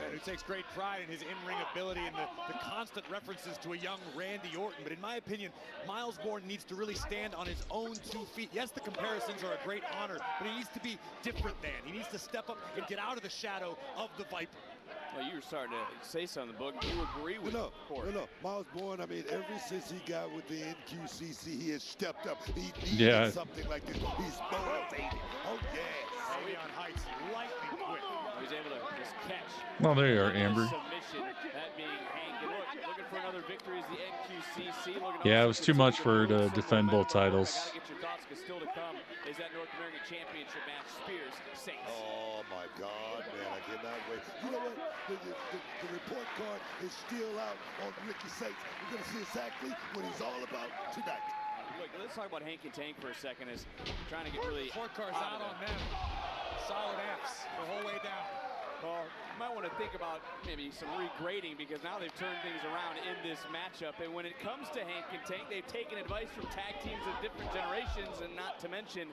and who takes great pride in his in-ring ability and the constant references to a young Randy Orton. But in my opinion, Miles Bourne needs to really stand on his own 2 feet. Yes, the comparisons are a great honor, but he needs to be different than. He needs to step up and get out of the shadow of the Viper. Well, you were starting to say something, Book. You agree with No. Miles Bourne, I mean, ever since he got with the NQCC, he has stepped up. He needed something like this. He's motivated. Oh, yes. On heights, lightning quick. He's able to just catch. Well, there you are, Amber. Submission, that being Hank. And looking for another victory is the NQCC. Yeah, it was too much for her to defend both titles. Gotta get your thoughts, because still to come is that North American Championship match, Spears Saints. Oh my God, man, I cannot wait. You know what? The report card is still out on Ricky Saints. We're gonna see exactly what he's all about tonight. Look, let's talk about Hank and Tank for a second. Is trying to get really report cards out on them. Solid F's the whole way down. Well, you might want to think about maybe some regrading, because now they've turned things around in this matchup. And when it comes to Hank and Tank, they've taken advice from tag teams of different generations, and not to mention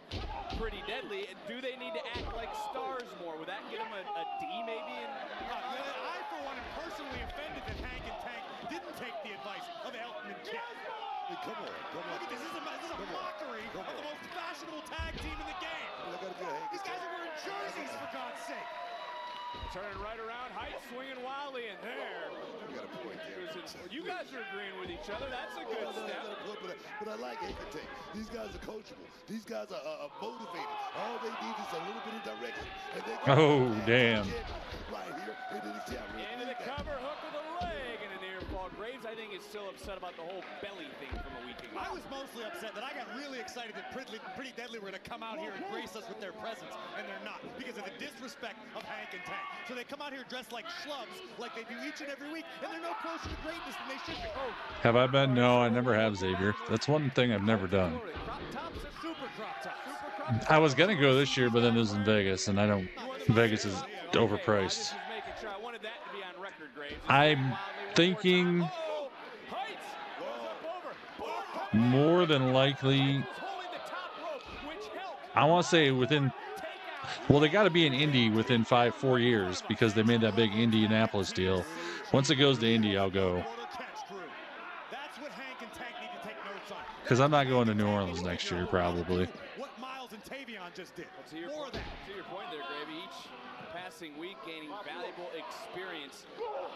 Pretty Deadly. Do they need to act like stars more? Would that get them a D maybe? I, for one, am personally offended that Hank and Tank didn't take the advice of Elton and Kit. Hey, come on. Look at this. This is a mockery of the most fashionable tag team in the game. These guys are wearing jerseys, for God's sake. Turning right around, Height swinging wildly, and there. You guys are agreeing with each other. That's a good step. But I like Hank and Tank. These guys are coachable. These guys are motivated. All they need is a little bit of direction. And they damn. Right here. Into the cover, hook of the leg, and a near fall. Graves, I think, is still upset about the whole belly thing from a week ago. I was mostly upset that I got really excited that Pretty Deadly were going to come out here and grace us with their presence, and they're not, because of the disrespect of Hank and Tank. So they come out here dressed like schlubs, like they do each and every week, and they're no closer to greatness than they should be. Have I been? No, I never have, Xavier. That's one thing I've never done. I was gonna go this year, but then it was in Vegas, and I don't. Vegas is overpriced. I'm thinking more than likely, I want to say within. Well, they got to be in Indy within 4 years, because they made that big Indianapolis deal. Once it goes to Indy, I'll go. Because I'm not going to New Orleans next year, probably. What Miles and Tavion just did. To your point there, Gravy, each passing week gaining valuable experience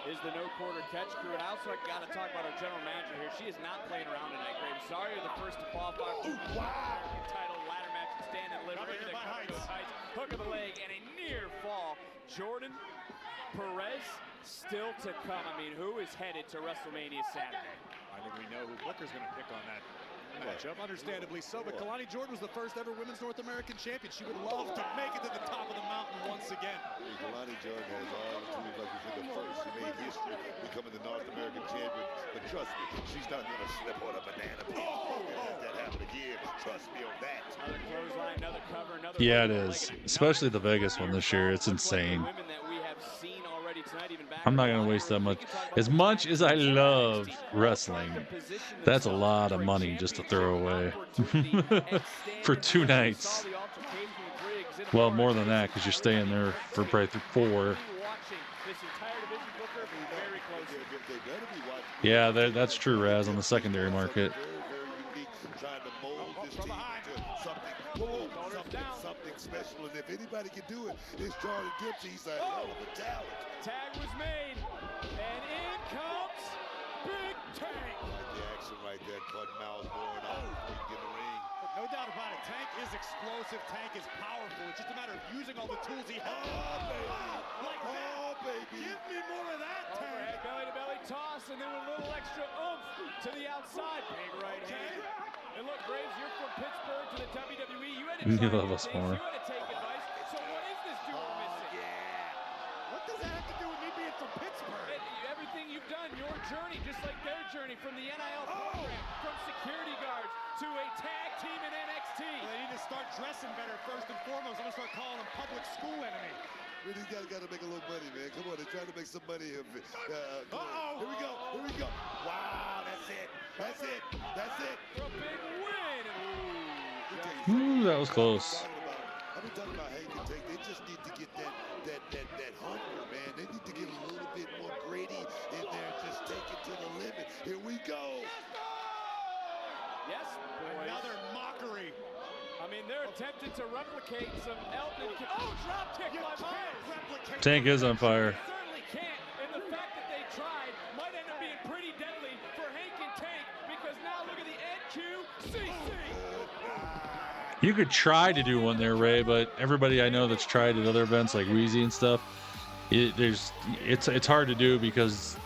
is the no quarter catch crew. And I also got to talk about our general manager here. She is not playing around tonight, Gravy. Sorry, you're the first to qualify for the American title ladder match and stand and deliver. Hook of the leg and a near fall. Jordan Perez still to come. I mean, who is headed to WrestleMania Saturday? I think we know who Booker's going to pick on that matchup, understandably so. But Kalani Jordan was the first ever Women's North American champion. She would love to make it to the top of the mountain once again. Kalani Jordan has all the tools, like you said, the first. She made history becoming the North American champion. But trust me, she's not going to slip on a banana peel. Let that happen again. Trust me on that. Another clothesline, another cover, another. Yeah, it is. Especially the Vegas one this year. It's insane. I'm not going to waste that much. As much as I love wrestling, that's a lot of money just to throw away for 2 nights. Well, more than that, because you're staying there for probably 4. Yeah, that's true, Raz, on the secondary market. Something special, and if anybody can do it, it's Jordan Dempsey. He's a hell of a talent. Tag was made, and in comes Big Tank. The action right there, cutting Miles Bourne off before you get in the ring. No doubt about it. Tank is explosive. Tank is powerful. It's just a matter of using all the tools he has. Oh, baby. Give me more of that, Tank. Overhead belly-to-belly toss, and then with a little extra oomph to the outside. Big right hand. And look, Graves, you're from Pittsburgh to the WWE. You had to try love us more. You had to take advice. So what is this dude we're missing? What does that have to do with me being from Pittsburgh? Everything you've done, your journey, just like their journey from the NIL program, from security guards to a tag team in NXT. Well, they need to start dressing better first and foremost. I'm going to start calling them public school enemy. These guys got to make a little money, man. Come on, they're trying to make some money. Here we go. Here we go. Wow, that's it. That's it. That's it. For a big win. Ooh, that was close. I've been talking about Hank and Tank. They just need to get that hunger, man. They need to get a little bit more Grady in there. Just take it to the limit. Here we go. Yes, boys. Another mockery. I mean, they're attempting to replicate some Elton. Oh, drop kick by Miles. Tank is on fire. They certainly can't. And the fact that they tried might end up being pretty deadly for Hank and Tank, because now look at the NQCC. You could try to do one there, Ray, but everybody I know that's tried at other events like Wheezy and stuff, it's hard to do because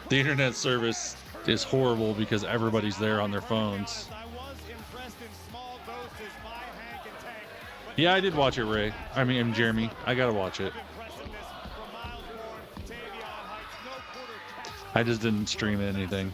the internet service is horrible because everybody's there on their phones. Yeah, I did watch it, Ray. I mean, Jeremy. I gotta watch it. I just didn't stream anything.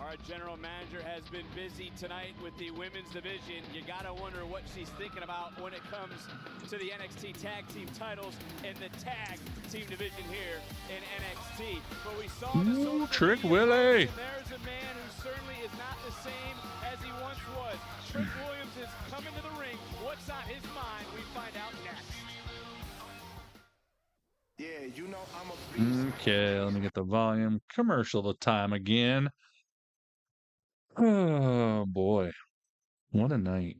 Our general manager has been busy tonight with the women's division. You gotta wonder what she's thinking about when it comes to the NXT tag team titles and the tag team division here in NXT. But we saw Ooh, Trick Willie. There's a man who certainly is not the same as he once was. Trick Williams is coming to the ring. What's on his mind? We find out next. Yeah, you know I'm a beast. Okay, let me get the volume. Commercial time again. Oh boy, what a night.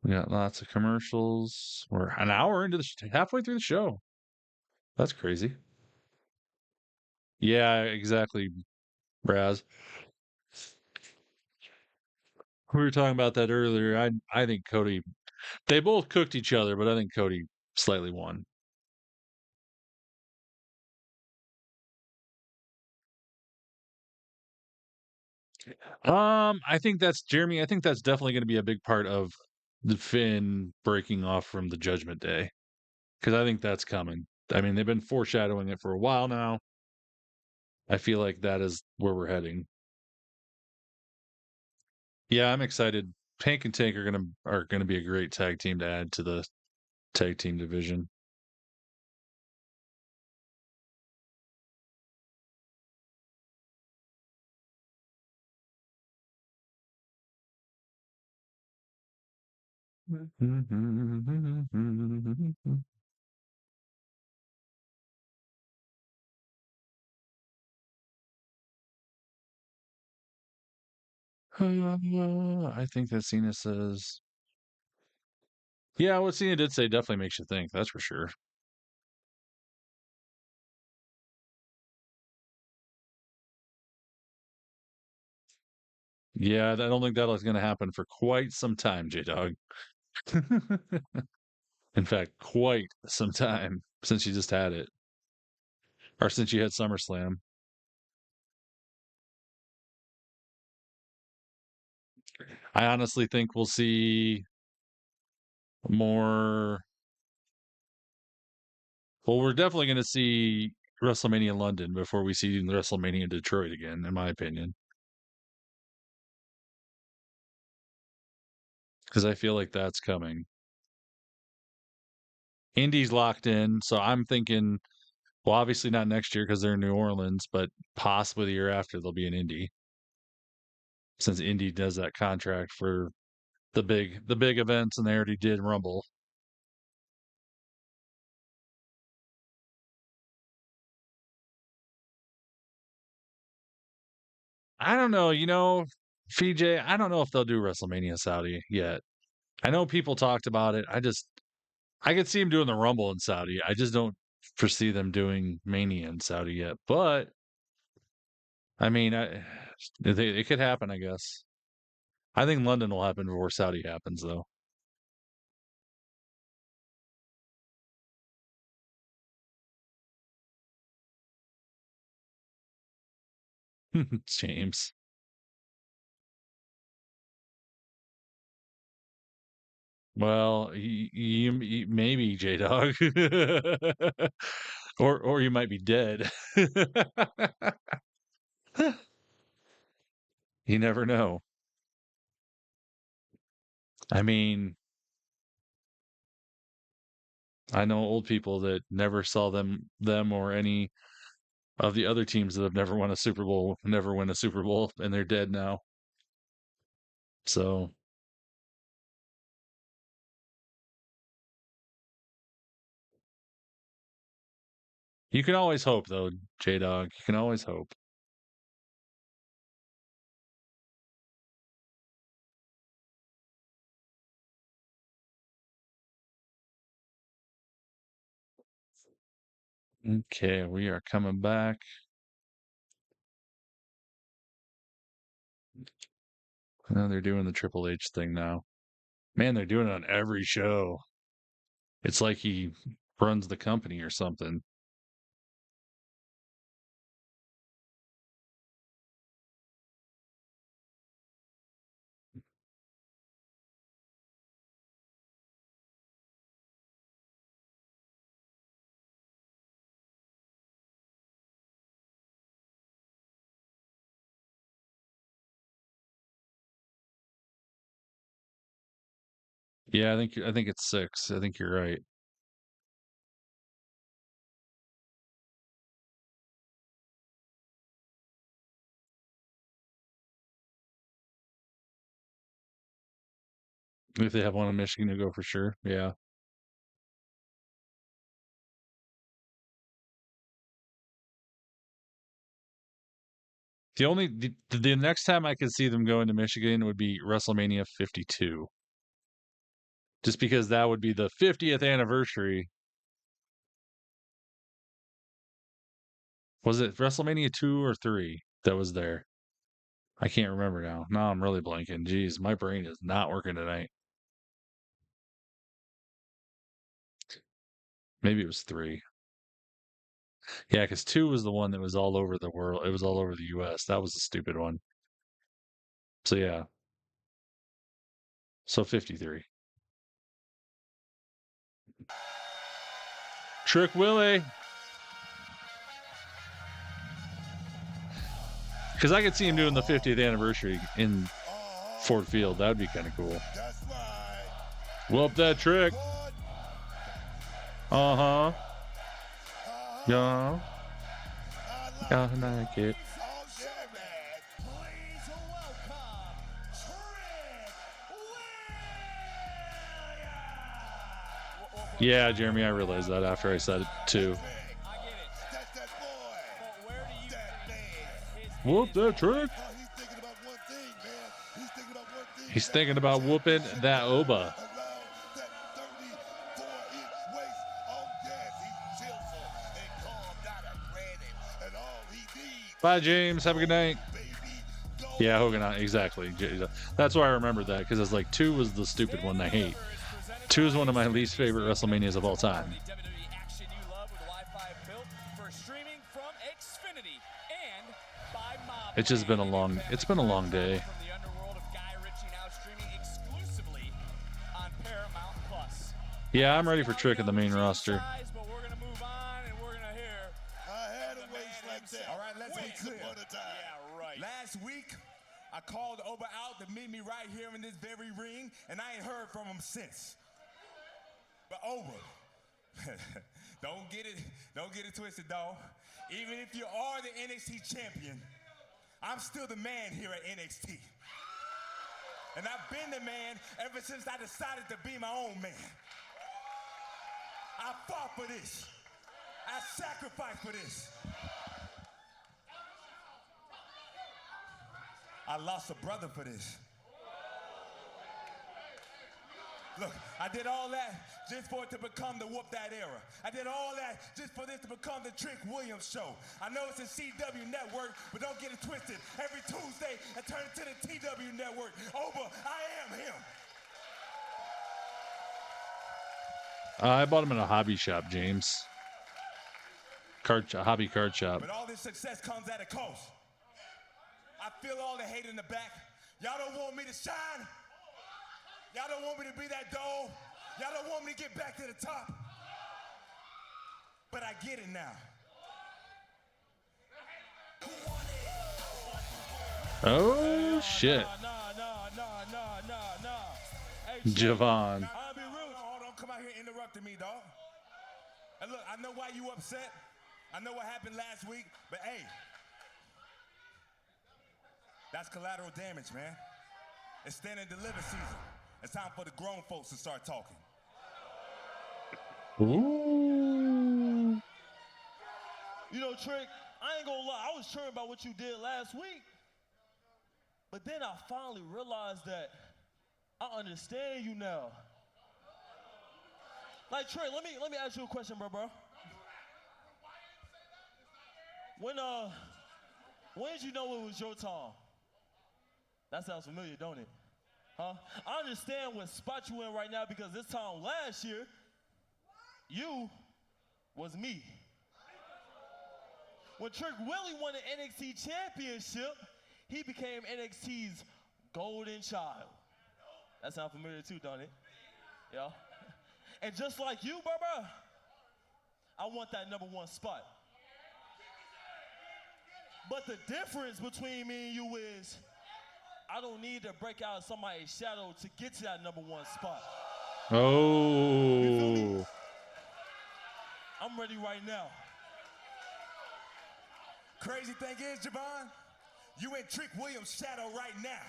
We got lots of commercials. We're an hour into halfway through the show. That's crazy. Yeah, exactly, Braz. We were talking about that earlier. I think Cody, they both cooked each other, but I think Cody slightly won. I think that's Jeremy. I think that's definitely going to be a big part of the Finn breaking off from the Judgment Day, because I think that's coming. I mean, they've been foreshadowing it for a while now. I feel like that is where we're heading. Yeah, I'm excited. Hank and Tank are gonna be a great tag team to add to the tag team division. I think that Cena says, yeah, what Cena did say definitely makes you think. That's for sure. Yeah, I don't think that is going to happen for quite some time, J Dog. In fact, quite some time since you just had it, or since you had SummerSlam. I honestly think we'll see more. Well, we're definitely going to see WrestleMania London before we see WrestleMania Detroit again, in my opinion. Because I feel like that's coming. Indy's locked in, so I'm thinking, well, obviously not next year because they're in New Orleans, but possibly the year after they'll be in Indy. Since Indy does that contract for the big events, and they already did Rumble. I don't know, PJ, I don't know if they'll do WrestleMania Saudi yet. I know people talked about it. I could see them doing the Rumble in Saudi. I just don't foresee them doing Mania in Saudi yet. But I mean, it could happen, I guess. I think London will happen before Saudi happens, though. James. Well, you maybe J-Dog. Or you might be dead. You never know. I mean, I know old people that never saw them or any of the other teams that have never won a Super Bowl, never win a Super Bowl, and they're dead now. So you can always hope, though, J-Dog. You can always hope. Okay, we are coming back. Oh, they're doing the Triple H thing now. Man, they're doing it on every show. It's like he runs the company or something. Yeah, I think it's 6. I think you're right. If they have one in Michigan to go for sure. Yeah. The next time I could see them going to Michigan would be WrestleMania 52. Just because that would be the 50th anniversary. Was it WrestleMania 2 or 3 that was there? I can't remember now. Now I'm really blanking. Jeez, my brain is not working tonight. Maybe it was 3. Yeah, because 2 was the one that was all over the world. It was all over the US. That was the stupid one. So yeah. So 53. Trick Willie. Because I could see him doing the 50th anniversary in Ford Field. That would be kind of cool. Whoop that trick. Uh-huh. Yeah. I like it. Yeah, Jeremy, I realized that after I said it too. Whoop that trick. He's thinking about whooping that Oba. Bye, James. Have a good night. Yeah, Hogan, exactly. That's why I remember that, because it's like 2 was the stupid one I hate. 2 is one of my least favorite WrestleManias of all time. It's just been a long. It's been a long day. Yeah, I'm ready for Trick in the main roster. All right, let's be clear. Yeah, right. Last week, I called Oba out to meet me right here in this very ring, and I ain't heard from him since. But Oba, don't get it twisted, dog. Even if you are the NXT champion, I'm still the man here at NXT. And I've been the man ever since I decided to be my own man. I fought for this. I sacrificed for this. I lost a brother for this. Look, I did all that just for it to become the Whoop That era. I did all that just for this to become the Trick Williams show. I know it's a CW network, but don't get it twisted. Every Tuesday, I turn it to the TW network. Oba, I am him. I bought him in a hobby shop, James. Hobby card shop. But all this success comes at a cost. I feel all the hate in the back. Y'all don't want me to shine. Y'all don't want me to be that dog. Y'all don't want me to get back to the top. But I get it now. Oh, shit. Hey, Javon. I'll be real. Hold on, come out here interrupting me, dog. And look, I know why you upset. I know what happened last week, but hey, that's collateral damage, man. It's stand and deliver season. It's time for the grown folks to start talking. Ooh. You know, Trick, I ain't gonna lie, I was chirping about what you did last week. But then I finally realized that I understand you now. Like, Trick, let me ask you a question, bro. When did you know it was your time? That sounds familiar, don't it? Huh? I understand what spot you in right now because this time last year, you was me. When Trick Willie won the NXT Championship, he became NXT's golden child. That sounds familiar too, don't it? Yeah. And just like you, bro, I want that #1 spot. But the difference between me and you is I don't need to break out of somebody's shadow to get to that #1 spot. Oh. I'm ready right now. Crazy thing is, Javon, you in Trick Williams' shadow right now.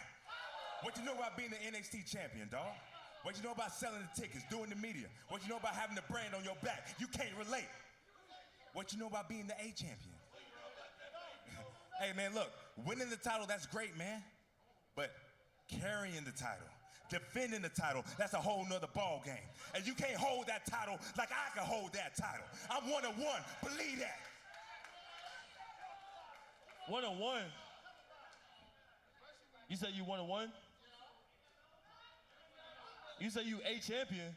What you know about being the NXT champion, dog? What you know about selling the tickets, doing the media? What you know about having the brand on your back? You can't relate. What you know about being the A champion? Hey, man, look, winning the title, that's great, man. But carrying the title, defending the title, that's a whole nother ball game. And you can't hold that title like I can hold that title. I'm 1-1, believe that. 1-1? You said you 1-1? You said you A champion?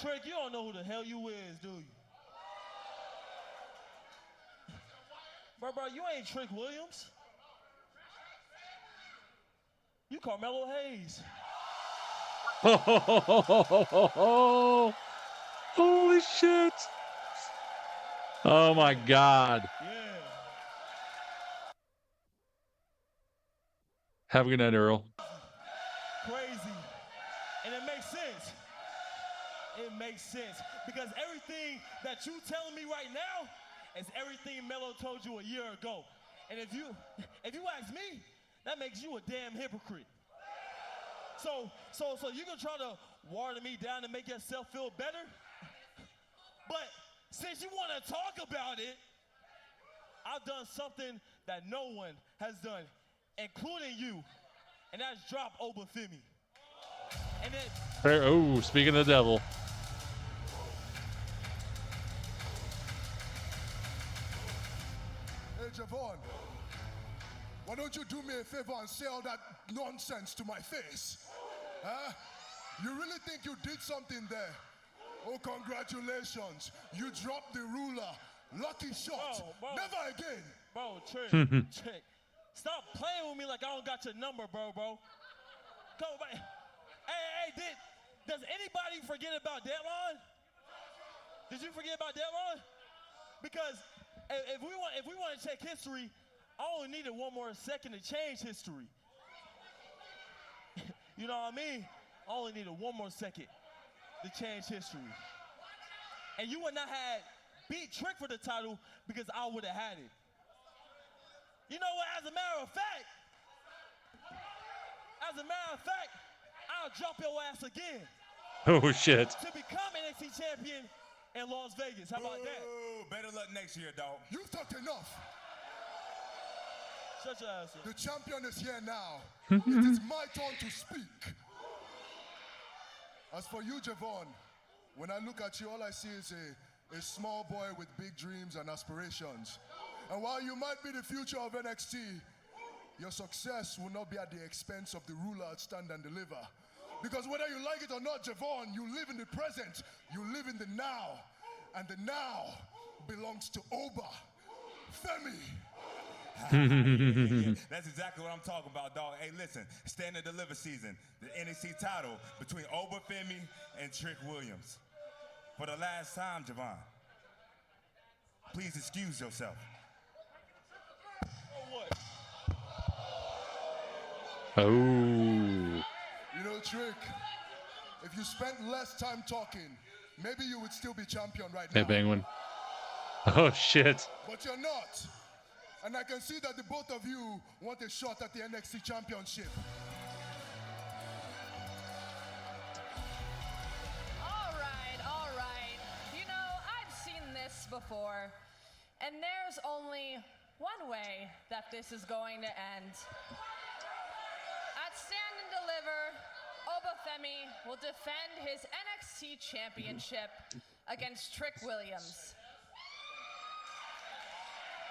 Trick, you don't know who the hell you is, do you? Bro, you ain't Trick Williams. You Carmelo Hayes. Holy shit. Oh my God. Yeah. Have a good night, Earl. Crazy. And it makes sense. It makes sense. Because everything that you telling me right now is everything Melo told you a year ago. And if you ask me, that makes you a damn hypocrite. So you can try to water me down to make yourself feel better. But since you want to talk about it, I've done something that no one has done, including you, and that's drop Obafemi. And then, Oh, speaking of the devil. Hey, Javon, why don't you do me a favor and say all that nonsense to my face? Huh? You really think you did something there? Oh, congratulations. You dropped the ruler. Lucky shot. Bro. Never again. Bro, Trick. Stop playing with me like I don't got your number, bro. Come on, buddy. Hey, does anybody forget about Deadline? Did you forget about Deadline? Because if we want to check history, I only needed one more second to change history. You know what I mean? I only needed one more second to change history. And you would not have beat Trick for the title because I would have had it. You know what? As a matter of fact, I'll drop your ass again. Oh, shit. To become NXT champion in Las Vegas. How about that? Better luck next year, dog. You've talked enough. Shut your ass up. The champion is here now. It is my turn to speak. As for you, Javon, when I look at you, all I see is a small boy with big dreams and aspirations. And while you might be the future of NXT, your success will not be at the expense of the ruler at Stand and Deliver. Because whether you like it or not, Javon, you live in the present, you live in the now, and the now belongs to Oba, Femi, That's exactly what I'm talking about, dog. Hey, listen, Stand and Deliver season, the NXT title between Obafemi and Trick Williams. For the last time, Javon, please excuse yourself. Oh. You know, Trick, if you spent less time talking, maybe you would still be champion right Hey, now. Penguin. Oh, shit. But you're not. And I can see that the both of you want a shot at the NXT championship. All right. You know, I've seen this before, and there's only one way that this is going to end. At Stand and Deliver, Obafemi will defend his NXT championship against Trick Williams.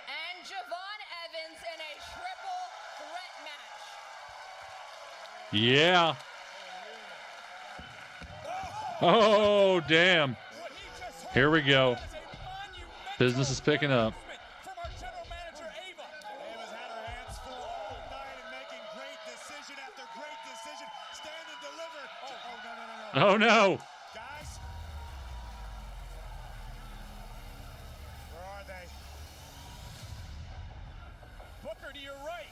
And Javon Evans in a triple threat match. Yeah. Oh, damn. Here we go. Business is picking up. Oh, no. Guys, where are they? Booker to your right.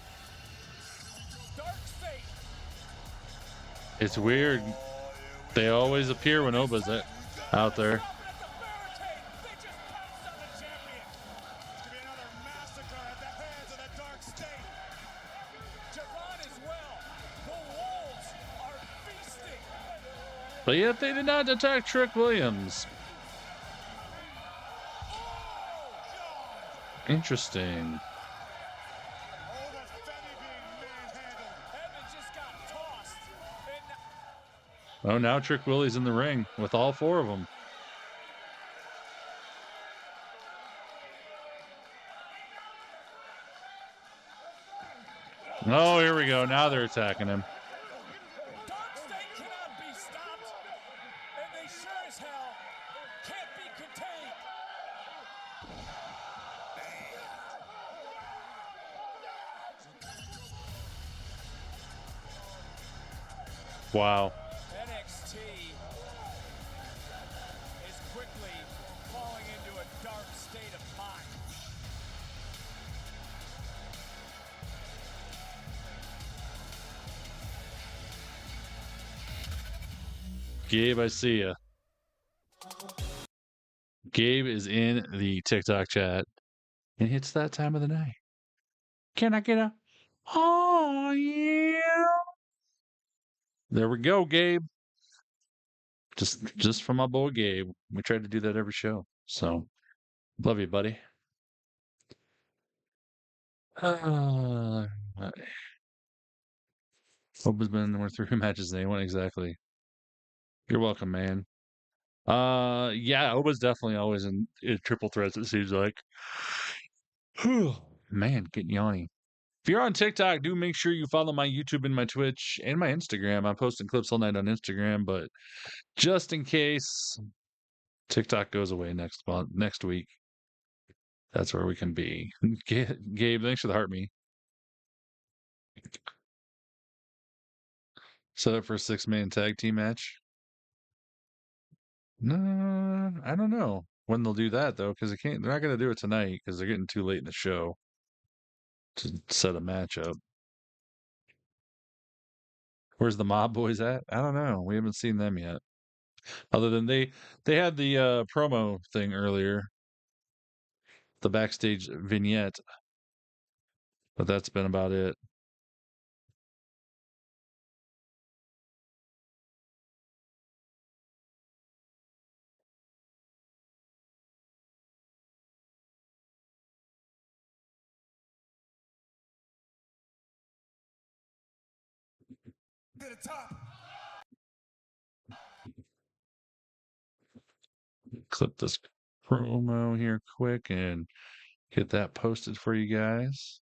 Dark State. It's weird. They always appear when Oba's out there. But yet they did not attack Trick Williams. Interesting. Oh, now Trick Willie's in the ring with all four of them. Oh, here we go. Now they're attacking him. Wow. NXT is quickly falling into a dark state of mind. Gabe, I see ya. Gabe is in the TikTok chat, and it's that time of the night. Can I get a? Oh yeah. There we go, Gabe. Just for my boy Gabe. We try to do that every show. So, love you, buddy. Hope has been more through matches than anyone exactly. You're welcome, man. Yeah, Oba's definitely always in triple threats, it seems like. Man, getting yawny. If you're on TikTok, do make sure you follow my YouTube and my Twitch and my Instagram. I'm posting clips all night on Instagram, but just in case TikTok goes away next week, that's where we can be. Gabe, thanks for the heart me. Set up for a 6-man tag team match. No, I don't know when they'll do that though, because they're not going to do it tonight because they're getting too late in the show to set a matchup. Where's the Mob Boys at? I don't know. We haven't seen them yet. Other than they had the promo thing earlier, the backstage vignette, but that's been about it. To the top. Clip this promo here quick and get that posted for you guys.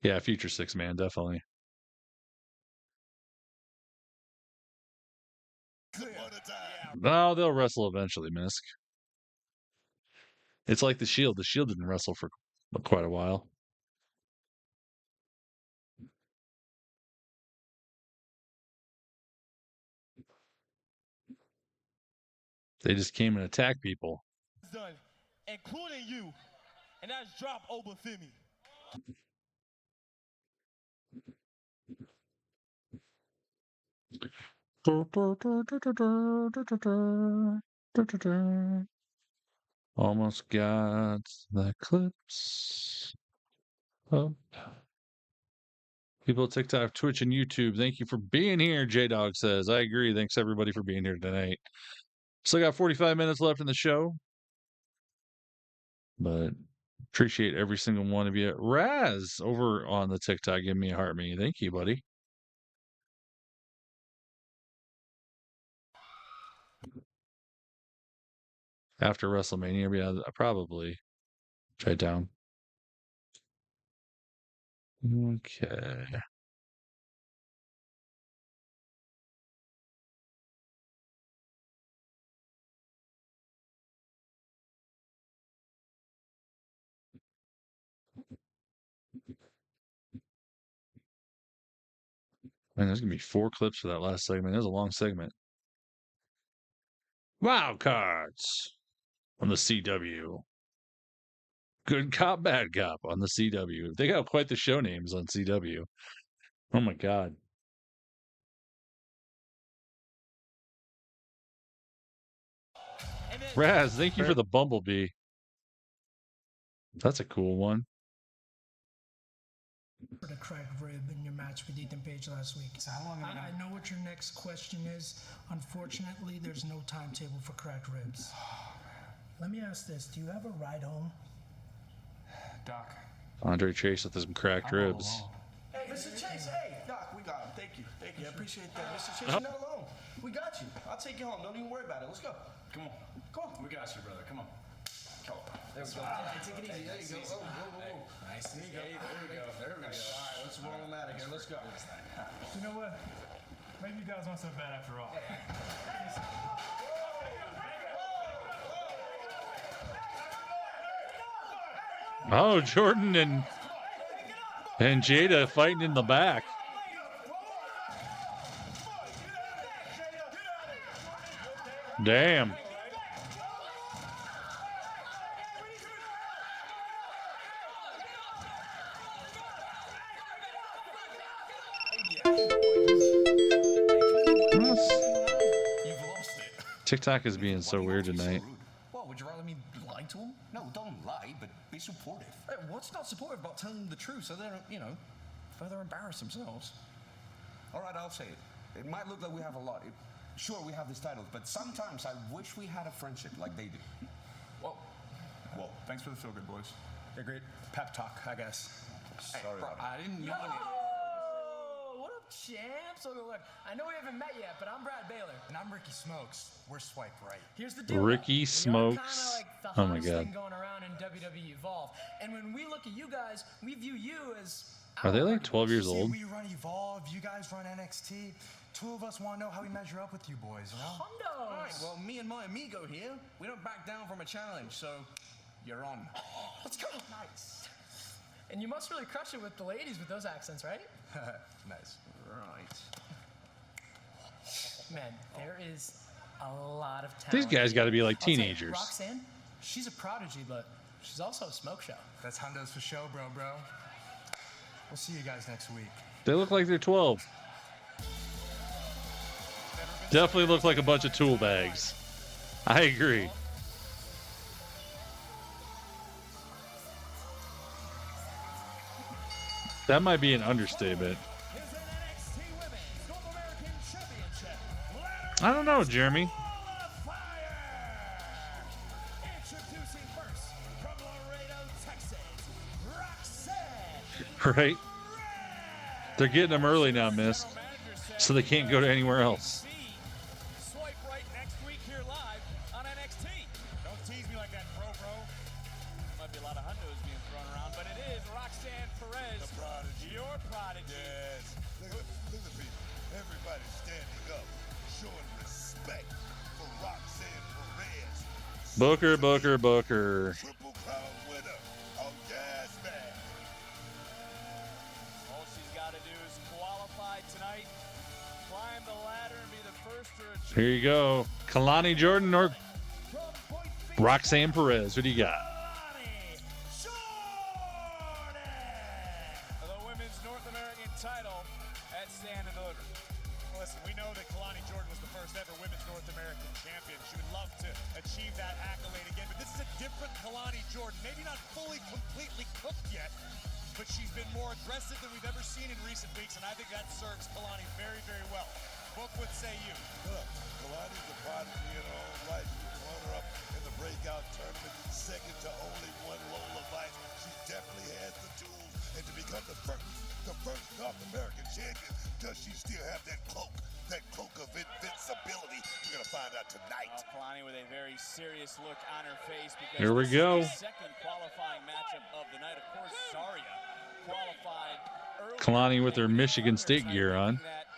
Yeah, future 6-man, definitely. No, they'll wrestle eventually, Misk. It's like the Shield. The Shield didn't wrestle for quite a while. They just came and attacked people. Done, including you, and that's drop Obafemi. Almost got the clips. Oh. People at TikTok, Twitch, and YouTube, thank you for being here, J-Dog says. I agree. Thanks, everybody, for being here tonight. Still got 45 minutes left in the show. But appreciate every single one of you. Raz, over on the TikTok, give me a heart me. Thank you, buddy. After WrestleMania, yeah, probably. Try it down. Okay. Man, there's going to be 4 clips for that last segment. It was a long segment. Wild cards on the CW. Good cop, bad cop on the CW. They got quite the show names on CW. Oh my God. Raz, thank you for the bumblebee. That's a cool one. For the cracked rib in your match with Ethan Page last week. So how long I know what your next question is. Unfortunately, there's no timetable for cracked ribs. Let me ask this. Do you have a ride home? Doc. Andre Chase with some cracked ribs. Hey, Mr. Chase, hey, Doc, we got him. Thank you. Thank you. I appreciate that. Mr. Chase, you're not alone. We got you. I'll take you home. Don't even worry about it. Let's go. Come on. Come on. We got you, brother. Come on. Come on. There we go. Take it easy. There you go. Oh, whoa, whoa. Nice. There you go. There we go. There we go. All right, let's roll him out of here. Let's go. You know what? Maybe you guys aren't so bad after all. Oh, Jordan and Jada fighting in the back. Damn. TikTok is being so weird tonight. What, would you rather me lie to him? No, don't lie, but be supportive. Hey, what's not supportive about telling them the truth so they don't, further embarrass themselves? All right, I'll say it. It might look like we have a lot. Sure, we have these titles, but sometimes I wish we had a friendship like they do. Well, Thanks for the feel good, boys. they're great pep talk, I guess. Sorry, I didn't mean it. What up, champs? So look, I know we haven't met yet, but I'm Brad Baylor. And I'm Ricky Smokes. We're Swipe Right. Here's the deal. Ricky You're Smokes. kinda like the Oh my hottest God. thing going around in WWE Evolve. And when we look at you guys, we view you as Are they like 12 years See, old? we run Evolve, you guys run NXT. Two of us want to know how we measure up with you boys, you know? Hondos. All right, well, me and my amigo here, we don't back down from a challenge, so you're on. Let's go. Nice. And you must really crush it with the ladies with those accents, right? Nice. Right. Man, there is a lot of talent. These guys got to be like I'll tell you, teenagers. Roxanne, she's a prodigy, but she's also a smoke show. That's Hondos for show, bro. We'll see you guys next week. They look like they're 12. Definitely look like a bunch of tool bags. I agree. That might be an understatement. I don't know, Jeremy. Introducing first from Laredo, Texas, Roxanne. Right? They're getting them early now, miss. So they can't go to anywhere else. Swipe Right next week here live on NXT. Don't tease me like that, bro. Might be a lot of hundos being thrown around, but it is Roxanne Perez. The prodigy. Your prodigy. Yes. Look at me. Everybody standing up, showing respect for Roxanne Perez. Booker. Triple Crown winner of Gas Man. All she's got to do is qualify tonight, climb the ladder, and be the first to achieve. Here you go. Kalani Jordan or Roxanne Perez, what do you got? The women's North American title at Stand and Deliver. Listen, we know that Kalani Jordan was the first ever women's North American champion. She would love to achieve that accolade again, but this is a different Kalani Jordan. Maybe not fully, completely cooked yet, but she's been more aggressive than we've ever seen in recent weeks, and I think that serves Kalani very, very well. Book, what say you? Look, Kalani's a prodigy in her own right. She's runner-up in the breakout tournament, second to only one Lola Vice. She definitely has the tools, and to become the first North American champion, does she still have that cloak of invincibility? We're gonna find out tonight. Kalani with a very serious look on her face because Here we this go. is the second qualifying matchup of the night. Of course, Zarya qualified earlier. Kalani with her Michigan State gear on. That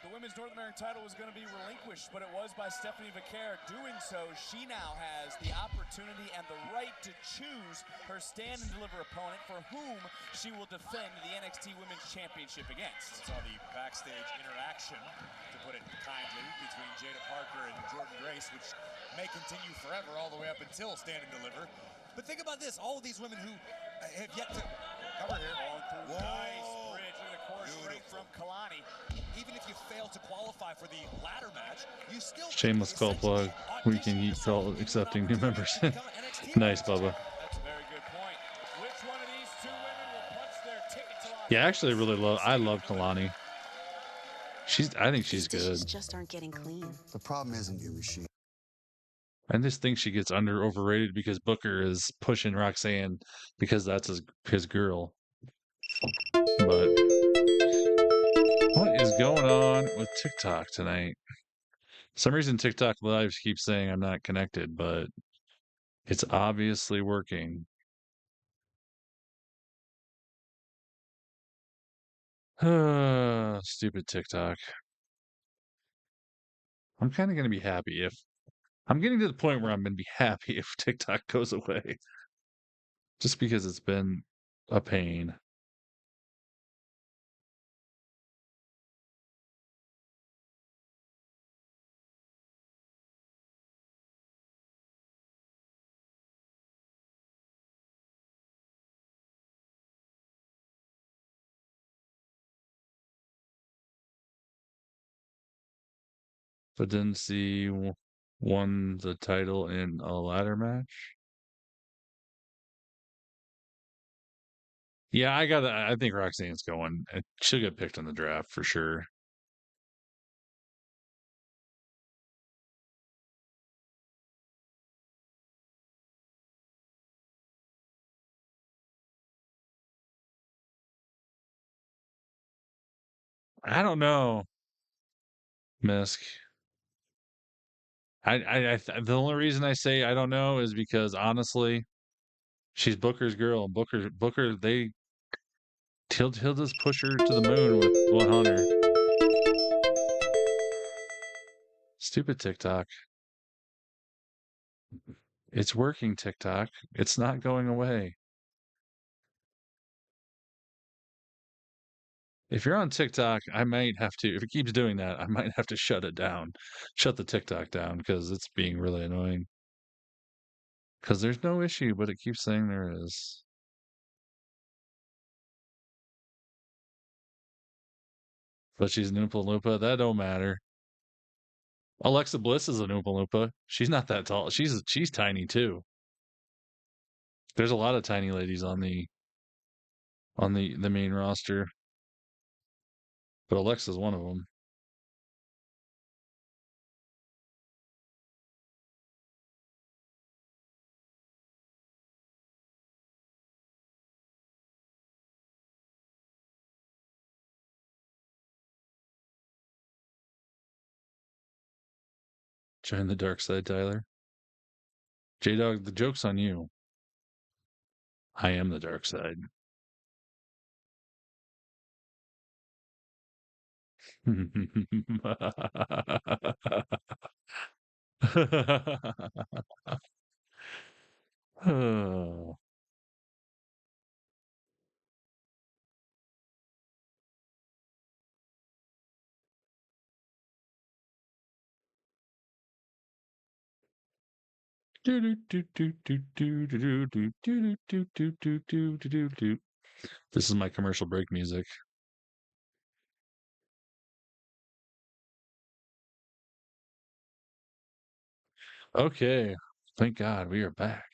the women's North American title was going to be relinquished, but it was by Stephanie Vaquer. Doing so, she now has the opportunity and the right to choose her stand and deliver opponent for whom she will defend the NXT Women's Championship against. Saw the backstage interaction, to put it kindly, between Jada Parker and Jordan Grace, which may continue forever all the way up until Stand and Deliver. But think about this, all of these women who have yet to cover here. Nice bridge with a core straight from Kalani. Even if you fail to qualify for the ladder match, you still Shameless call plug. We can keep accepting new members. Nice, Bubba. That's a very good point. Which one of these two women will punch their ticket to Las Yeah, actually, I love Kalani. I think she's good. Just aren't getting clean. The problem isn't your machine. I just think she gets overrated because Booker is pushing Roxanne because that's his girl. But what is going on with TikTok tonight? For some reason TikTok Live keeps saying I'm not connected, but it's obviously working. Stupid TikTok. I'm kind of going to be happy if I'm getting to the point where I'm going to be happy if TikTok goes away. Just because it's been a pain. But didn't see won the title in a ladder match. Yeah, I think Roxanne's going. She'll get picked in the draft for sure. I don't know, Misk. The only reason I say I don't know is because honestly, she's Booker's girl. Booker, he'll just push her to the moon with 100. Stupid TikTok. It's working, TikTok. It's not going away. If you're on TikTok, I might have to, if it keeps doing that, I might have to shut it down. Shut the TikTok down because it's being really annoying. Because there's no issue, but it keeps saying there is. But she's an Oompa Loompa. That don't matter. Alexa Bliss is an Oompa Loompa. She's not that tall. She's tiny too. There's a lot of tiny ladies on the main roster. But Alexa's one of them. Join the dark side, Tyler. J-Dog, the joke's on you. I am the dark side. Oh. This is my commercial break music. Okay, thank God we are back.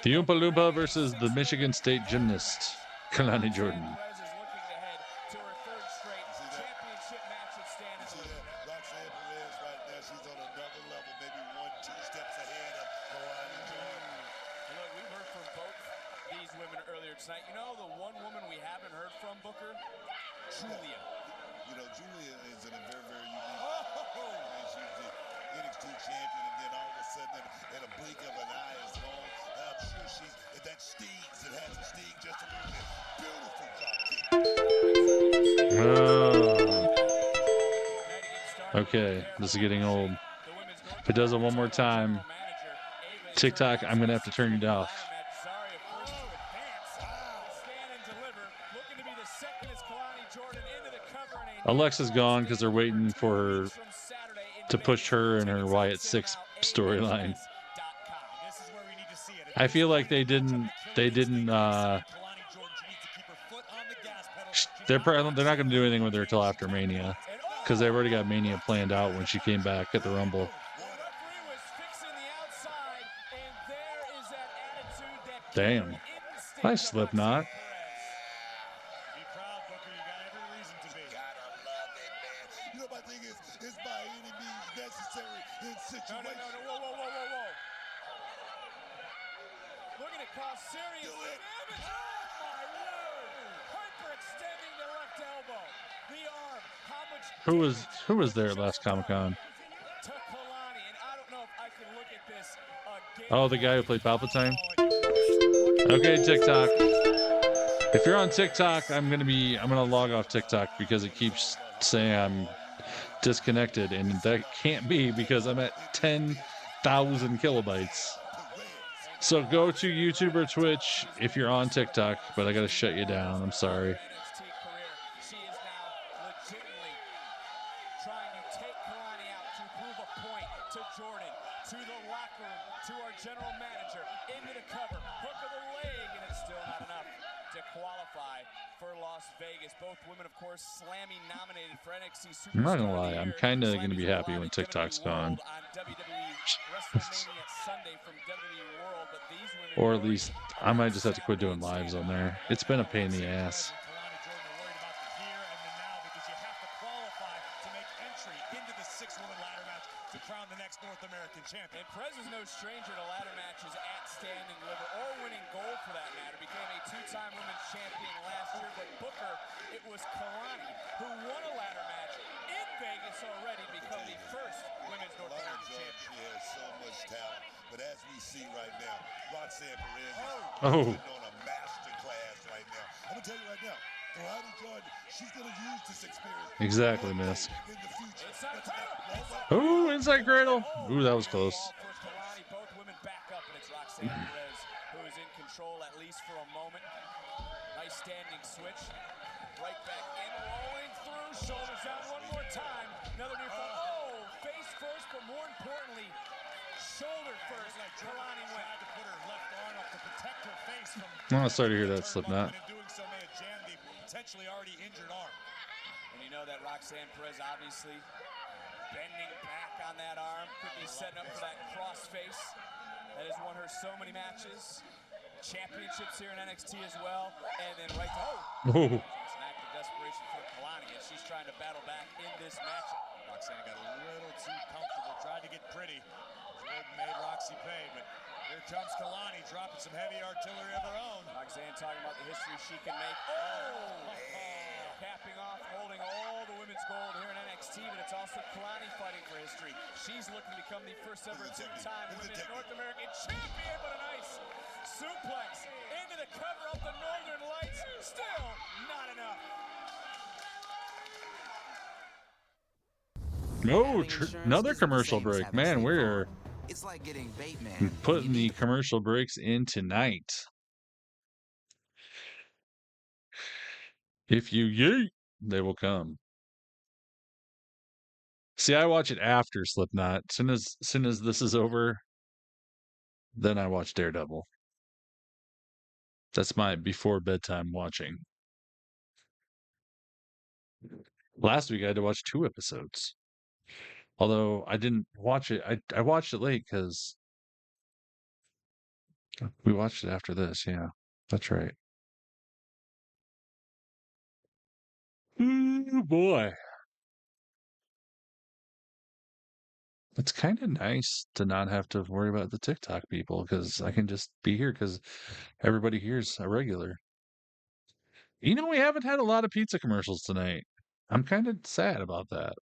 The Oompa Loompa versus the Michigan State gymnast, Kalani Jordan. Tonight. You know the one woman we haven't heard from, Booker? Julia. You know, Julia is in a very, very unique and she's the NXT champion, and then all of a sudden, in a blink of an eye is gone. I'm sure that stings, it has a sting just a little bit. Beautiful drop kick. Okay, this is getting old. If it does it one more time, TikTok, I'm going to have to turn it off. Alexa's gone because they're waiting for her to push her and her Wyatt 6 storyline. I feel like they're not going to do anything with her till after Mania, because they've already got Mania planned out when she came back at the Rumble. Damn. Nice Slipknot. Who was there at last Comic-Con? Oh, the guy who played Palpatine? Okay, TikTok. If you're on TikTok, I'm gonna log off TikTok because it keeps saying I'm disconnected, and that can't be because I'm at 10,000 kilobytes. So go to YouTube or Twitch if you're on TikTok, but I gotta shut you down. I'm sorry. I'm not gonna lie, I'm kind of gonna be happy when TikTok's gone. Or at least I might just have to quit doing lives on there. It's been a pain in the ass. And Perez is no stranger to ladder matches at Stand and Deliver, or winning gold for that matter. Became a two-time women's champion last year, but Booker, it was Kalani who won a ladder match in Vegas already, become the first women's North American champion. She has so much talent, but as we see right now, Roxanne Perez is Oh. on a master class right now. I'm gonna tell you right now, Kalani Jordan, she's gonna use this experience. Exactly, miss. In the future. Ooh, inside cradle. Ooh, that was close. Both women back up, and it's Roxanne Perez who is in control at least for a moment. Nice standing switch. Right back in, rolling through, shoulders down one more time. Another near fall. Oh, face first, but more importantly, shoulder first. Like Kalani went to put her left arm up to protect her face from. Oh, sorry to hear that, Slipknot. And in doing so may have jammed the potentially already injured arm. And you know that Roxanne Perez obviously bending back on that arm, could be setting up for that cross face that has won her so many matches. Championships here in NXT as well. And then right to, Oh. It's an act of desperation for Kalani as she's trying to battle back in this matchup. Roxanne got a little too comfortable, tried to get pretty. Jordan made Roxy pay, but here comes Kalani dropping some heavy artillery of her own. Roxanne talking about the history she can make. Oh! Capping off, holding all the women's gold here in NXT, but it's also Kalani fighting for history. She's looking to become the first ever two-time women's North American champion, but a nice suplex into the cover of the Northern Lights. Still not enough. No, another commercial break. Man, we're It's like getting bait, man. putting the commercial breaks in tonight. If you yeet, they will come. See, I watch it after Slipknot. Soon as this is over, then I watch Daredevil. That's my before bedtime watching. Last week I had to watch 2 episodes. Although I didn't watch it. I watched it late because we watched it after this. Yeah, that's right. Oh boy. It's kind of nice to not have to worry about the TikTok people because I can just be here because everybody here's a regular. You know, we haven't had a lot of pizza commercials tonight. I'm kind of sad about that.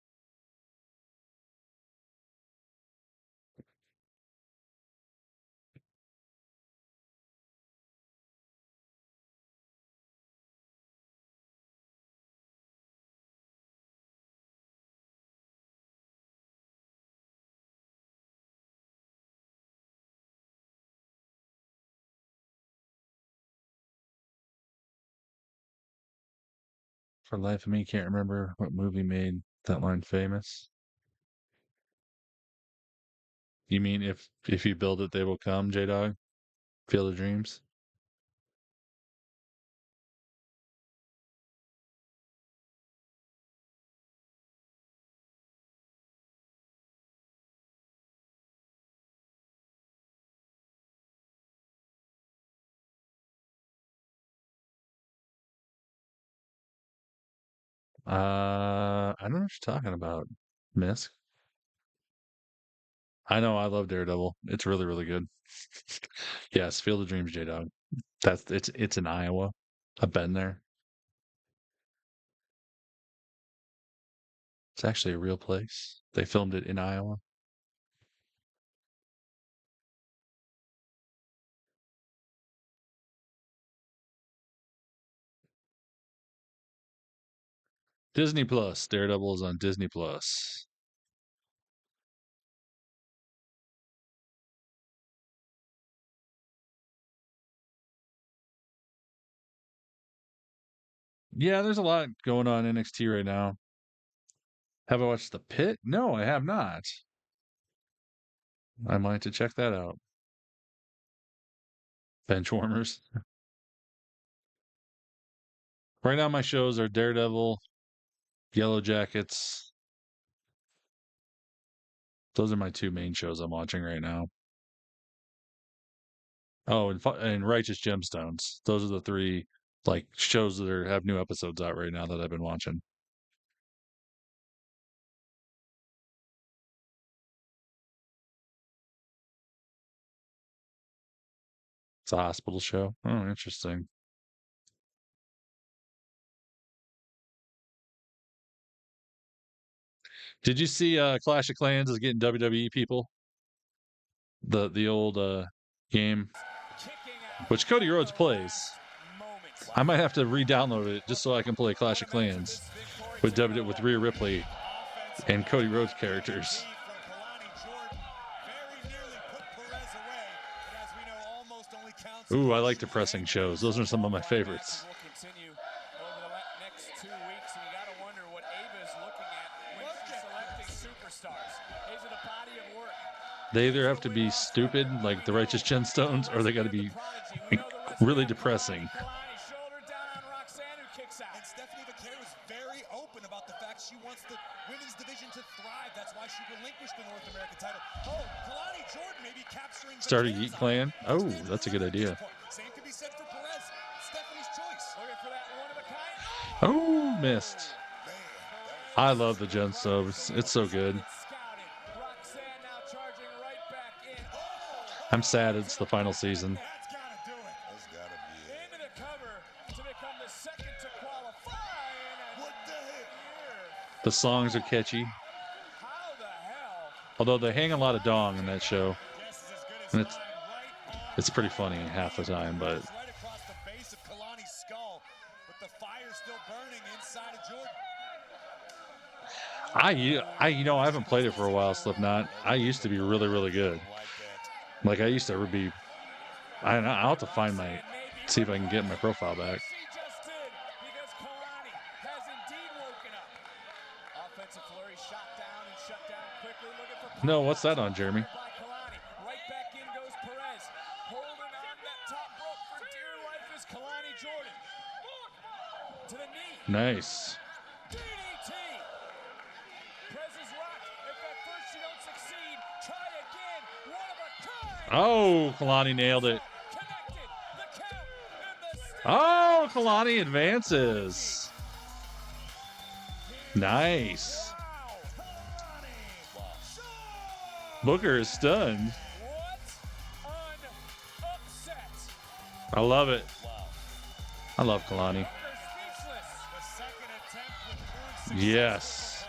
For the life of me, can't remember what movie made that line famous. You mean if you build it, they will come, J Dog? Field of Dreams? I don't know what you're talking about, Miss. I know I love Daredevil. It's really, really good. Yes, Field of Dreams, J Dog. It's in Iowa. I've been there. It's actually a real place. They filmed it in Iowa. Disney Plus. Daredevil is on Disney Plus. Yeah, there's a lot going on in NXT right now. Have I watched The Pit? No, I have not. I might have to check that out. Benchwarmers. Right now, my shows are Daredevil, Yellow Jackets. Those are my 2 main shows I'm watching right now. Oh, and Righteous Gemstones. Those are the 3 like shows that have new episodes out right now that I've been watching. It's a hospital show. Oh, interesting. Did you see Clash of Clans is getting WWE people? The old game, which Cody Rhodes plays. I might have to re-download it just so I can play Clash of Clans with Rhea Ripley and Cody Rhodes characters. Ooh, I like depressing shows. Those are some of my favorites. They either have to be stupid, like the Righteous Gemstones, or they got to be really depressing. And Stephanie Vaquer was very open about the fact she wants the women's division to thrive. That's why she relinquished the North American title. Oh, Kalani Jordan maybe capturing. Start a Yeet Clan? Oh, that's a good idea. Same could be said for Perez. Stephanie's choice. Looking for that one of a kind. Oh, missed. I love the Gemstones. It's so good. I'm sad it's the final season. The songs are catchy. Although they hang a lot of dong in that show. And it's pretty funny half the time, but Right across the base of Kalani's skull, with the fire still burning inside of Jordan. I haven't played it for a while, Slipknot. I used to be really, really good. Like I used to be. I'll have to see if I can get my profile back. Offensive flurry, shot down and shut down quickly. Looking for No, what's that on, Jeremy? by Kalani. Right back in goes Perez. Holding on that top rope for dear life is Kalani Jordan. To the knee. Nice. DDT. Perez is rocked. If at first you don't succeed, try again. One of a kind. Oh, Kalani nailed it. Oh, Kalani advances. Nice. Booker is stunned. I love it. I love Kalani. Yes.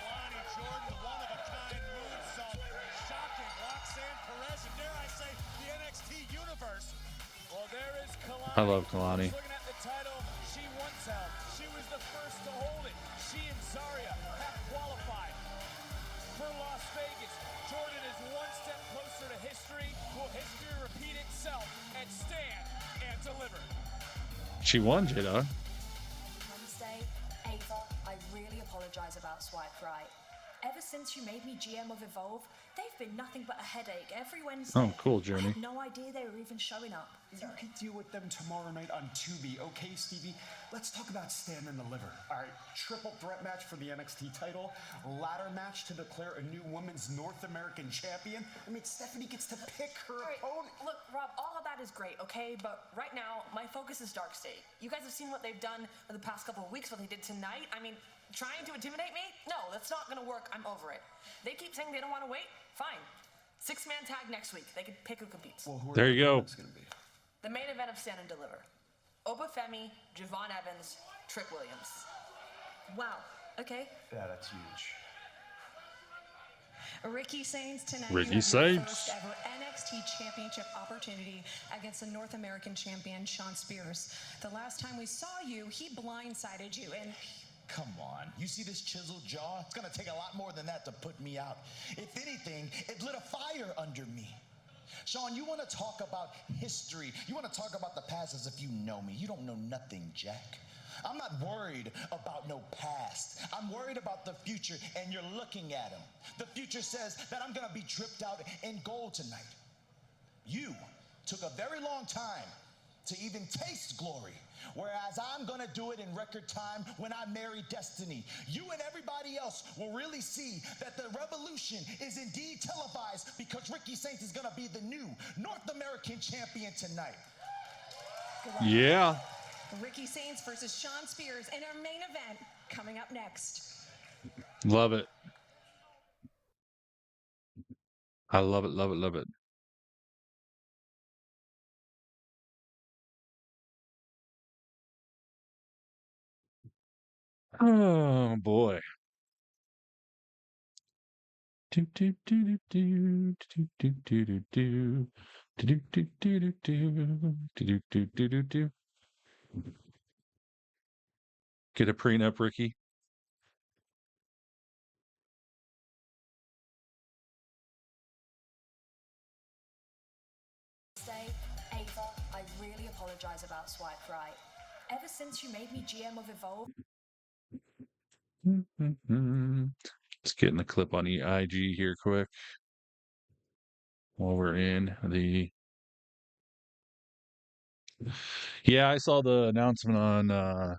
I love Kalani. Looking at the title she once held. She was the first to hold it. She and Zarya have qualified for Las Vegas. Jordan is one step closer to history. Will history repeat itself and stand and deliver? She won, Jada. Wednesday, Ava, I really apologize about Swipe Right. Ever since you made me GM of Evolve, they've been nothing but a headache every Wednesday. Oh, cool, I Jeremy. had no idea they were even showing up. You can deal with them tomorrow night on Tubi, okay, Stevie? Let's talk about Stand and Deliver. All right, triple threat match for the NXT title, ladder match to declare a new women's North American champion. I mean, Stephanie gets to pick her opponent. Look, Rob, all of that is great, okay? But right now, my focus is Dark State. You guys have seen what they've done for the past couple of weeks, what they did tonight. I mean, trying to intimidate me? No, that's not gonna work. I'm over it. They keep saying they don't want to wait. Fine. 6-man tag next week. They can pick who competes. Well, who There you go. The main event of Stand and Deliver. Obafemi, Javon Evans, Trick Williams. Wow. Okay. Yeah, that's huge. Ricky Sainz tonight. Ricky you have your Sainz. first ever NXT Championship opportunity against the North American champion Shawn Spears. The last time we saw you, he blindsided you, and Come on. You see this chiseled jaw? It's going to take a lot more than that to put me out. If anything, it lit a fire under me. Shawn, you want to talk about history. You want to talk about the past as if you know me. You don't know nothing, Jack. I'm not worried about no past. I'm worried about the future, and you're looking at him. The future says that I'm going to be dripped out in gold tonight. You took a very long time to even taste glory, whereas I'm gonna do it in record time when I marry Destiny. You and everybody else will really see that the revolution is indeed televised because Ricky Sainz is gonna be the new North American champion tonight. Yeah. Ricky Sainz versus Shawn Spears in our main event coming up next. Love it. I love it, love it, love it. Oh boy. Do do do do do do do do do do do do do do do do do do. Get a prenup, Ricky. Ava, I really apologize about Swipe Right. Ever since you made me GM of Evolve, Let's get in the clip on the IG here quick. While we're in the Yeah, I saw the announcement on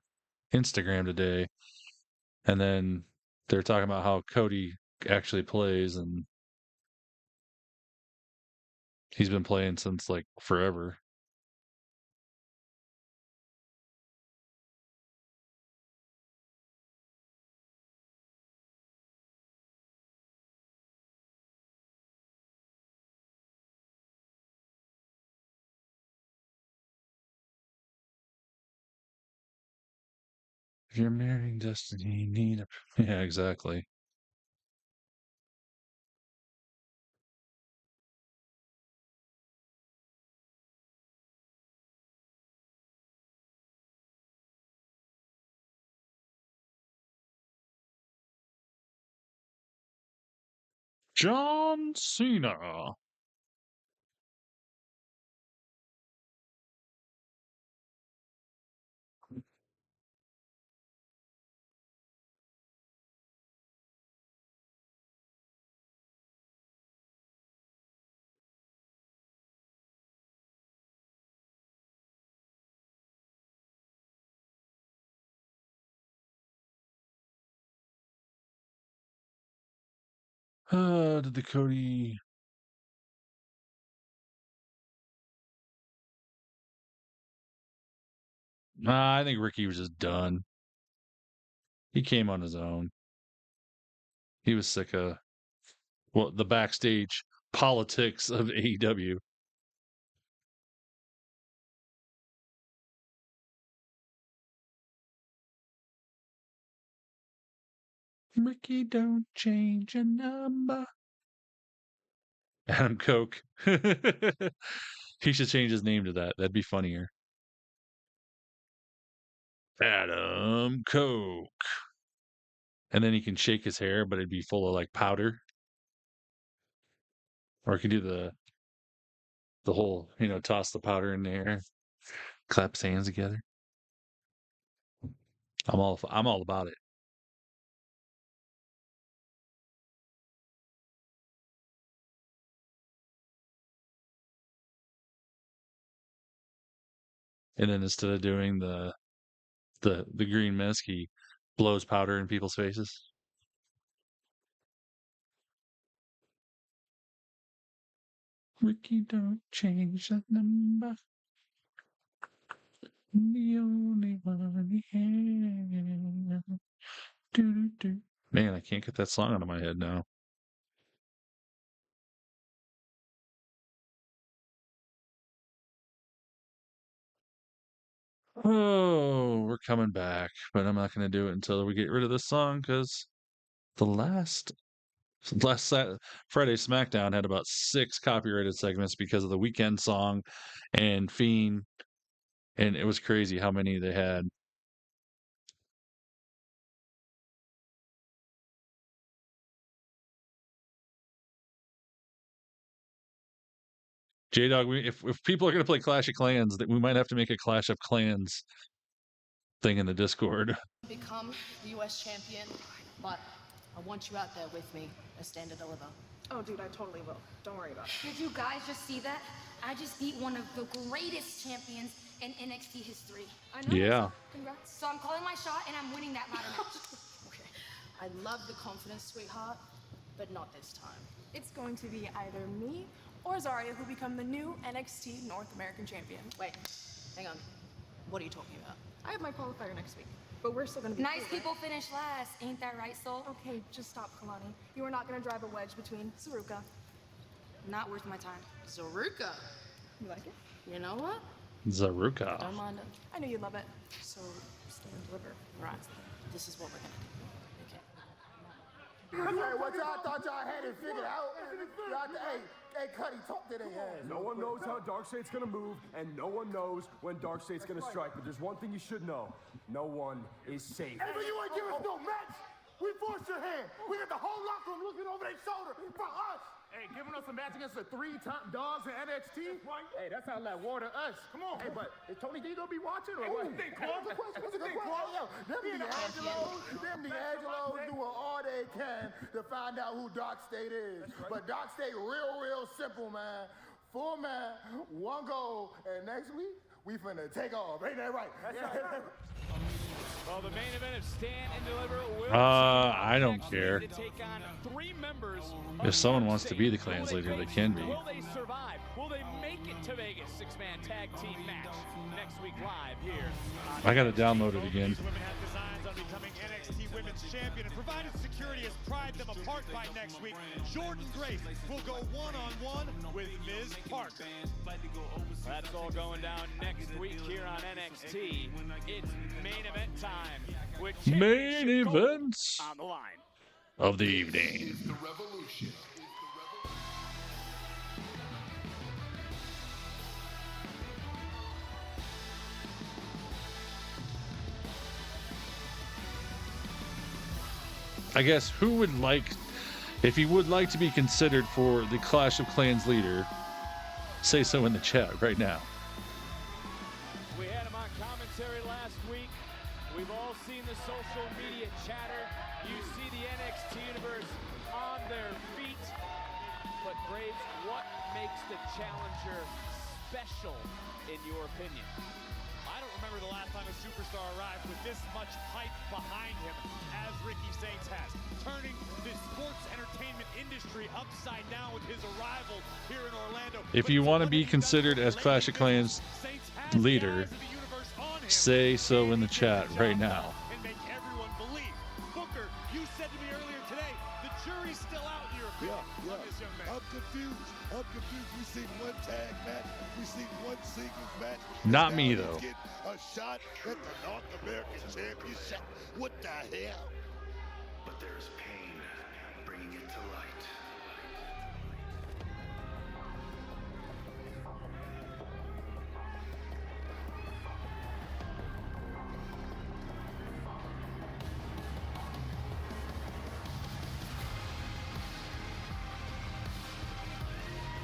Instagram today, and then they're talking about how Cody actually plays, and he's been playing since like forever. If you're marrying Destiny, you need a yeah, exactly. John Cena. Did the Cody... Nah, I think Ricky was just done. He came on his own. He was sick of the backstage politics of AEW. Ricky, don't change a number. Adam Coke. He should change his name to that. That'd be funnier. Adam Coke. And then he can shake his hair, but it'd be full of like powder. Or he could do the whole, toss the powder in the air, clap his hands together. I'm all about it. And then instead of doing the green mist, he blows powder in people's faces. Ricky, don't change that number. The only one you have. Do. Man, I can't get that song out of my head now. Oh, we're coming back, but I'm not going to do it until we get rid of this song because the last Friday SmackDown had about 6 copyrighted segments because of the Weekend song and Fiend, and it was crazy how many they had. J-Dog, if people are going to play Clash of Clans, that we might have to make a Clash of Clans thing in the Discord. Become the U.S. champion, but I want you out there with me, a stand and deliver. Oh, dude, I totally will. Don't worry about it. Did you guys just see that? I just beat one of the greatest champions in NXT history. I know. Yeah. Congrats. So I'm calling my shot and I'm winning that ladder match. Okay. I love the confidence, sweetheart, but not this time. It's going to be either me or Zarya who become the new NXT North American champion. Wait, hang on. What are you talking about? I have my qualifier next week, but we're still going to be Nice cool, people finish last, ain't that right, Soul? Okay, just stop, Kalani. You are not going to drive a wedge between Saruka. Not worth my time. Zaruka. You like it? You know what? Zaruka. Don't mind it. I knew you'd love it. So, stand and deliver. Right. This is what we're gonna do. Hey, what y'all thought y'all had it figured out? Hey, Cuddy, talk to their ass. No one knows how Darkseid's gonna move, and no one knows when Darkseid's gonna strike. But there's one thing you should know: no one is safe. Hey, but you ain't give us no match. We forced your hand. We got the whole locker room looking over their shoulder for us. Hey, giving us a match against the 3-top dogs in NXT? Right. Hey, that sounds like war to us. Come on. Hey, but is Tony D gonna be watching or what? That's a good question. Them D'Angelo's doing all they can to find out who Dark State is. Right. But Dark State real simple, man. 4 man, 1 goal, and next week we finna take off. Ain't that right? That's right. Well, the main event of Stand and Deliver will I don't care. to take on 3 members If someone wants to be the Clans leader, they can be. Will they survive? Will they make it to Vegas? 6-man tag team match next week live here. I gotta download it again. Women have designs on becoming NXT Women's Champion, and provided security has pried them apart by next week, Jordan Grace will go one-on-one with Ms. Park. That's all going down next week here on NXT. It's main event time. With Main events on the line of the evening. The revolution. I guess who would like, if you would like to be considered for the Clash of Clans leader, say so in the chat right now. We had him on commentary last week. We've all seen the social media chatter. You see the NXT universe on their feet. But Braves, what makes the challenger special in your opinion? I don't remember the last time a superstar arrived with this much hype behind him as Ricky Saints has, turning the sports entertainment industry industry upside down with his arrival here in Orlando. If you want to be considered as Clash of Clans leader, say so in the chat right now. And make everyone believe. Booker, you said to me earlier today, the jury's still out here. Yeah. I'm confused. We seen one tag match. We seen one singles match. Not Now me, he's though. getting a shot at the North American Championship. What the hell? But there's pain bringing it to light.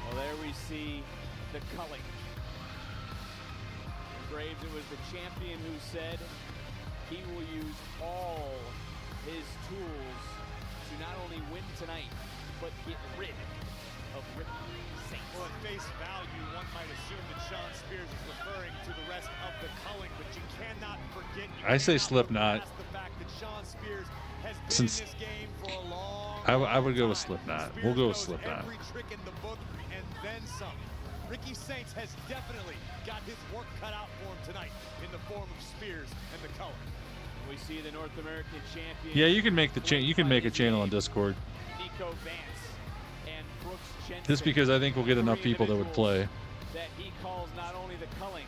Well, there we see the culling. Graves, it was the champion who said he will use all his tools to not only win tonight, but get rid of Ricky Saints. Well, at face value, one might assume that Sean Spears is referring to the rest of the culling, but you cannot forget. I say Slipknot. The fact that Sean Spears has been Since in this game for a long I would go with Slipknot. We'll go with Slipknot. every trick in the book and then some. Ricky Saints has definitely got his work cut out for him tonight in the form of Spears and the color. We see the North American champion. Yeah, you can make the you can make a channel on Discord. Nico Vance and Brooks Jensen. Just because I think we'll get enough people that would play. That he calls not only the culling,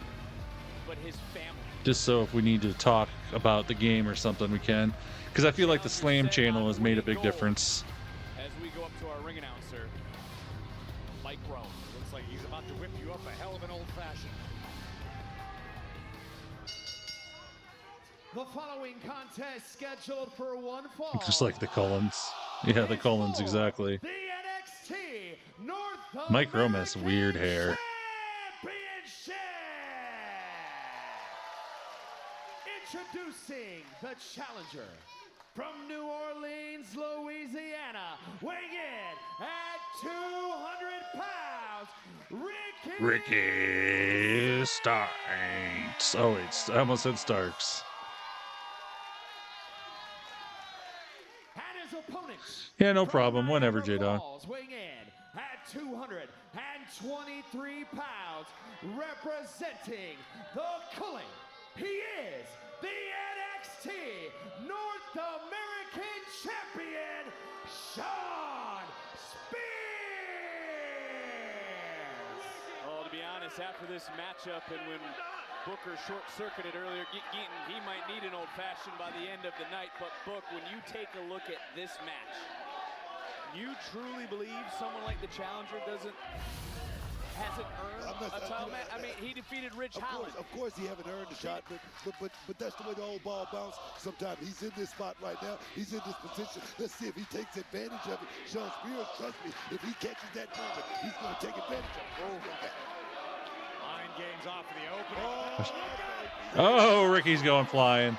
but his family. Just so if we need to talk about the game or something, we can. Because I feel like the Slam channel has made a big difference. As we go up to our ring announcer, Mike Rome. Looks like he's about to whip you up a hell of an old-fashioned. The following contest scheduled for one fall. Just like the Cullens. Yeah, the Cullens, exactly. The NXT North Mike Rome has weird hair. Championship. Introducing the challenger from New Orleans, Louisiana, weighing in at 200 pounds, Ricky Starks. Oh, wait, I almost said Starks. and his opponent. Yeah, no problem. Whenever, J-Dog. Weighing in at 223 pounds, representing the culling. He is the NXT North American Champion, Sean Spears. Oh, to be honest, after this matchup and when Booker short-circuited earlier, Geaton, he might need an old-fashioned by the end of the night. But, Book, when you take a look at this match, you truly believe someone like the challenger hasn't earned a title match? I mean, he defeated Rich Holland. Of course he haven't earned a shot, but that's the way the old ball bounces. Sometimes he's in this spot right now. He's in this position. Let's see if he takes advantage of it. Sean Spears, trust me, if he catches that moment, he's going to take advantage of it. Line games off in the open. Oh, Ricky's going flying. And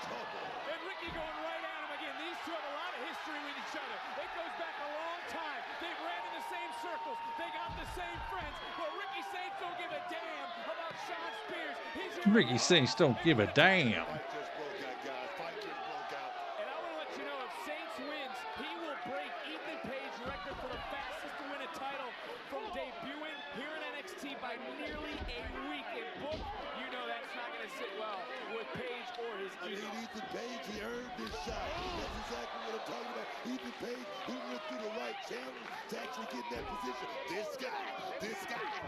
Ricky going right at him again. These two have a lot of history with each other. It goes back a long time. They've ran in the same circles. They got the same friends. But Ricky Saints don't give a damn about Sean Spears. Ricky Saints don't give a damn. And I want to let you know, if Saints wins, he will break Ethan Page's record for the fastest to win a title from debuting here in NXT by nearly a week. And Book, you know that's not going to sit well with Page or his I mean, Ethan Page, he earned this shot. That's exactly what I'm talking about. Ethan Page, he went through the right channel to actually get in that position. This guy,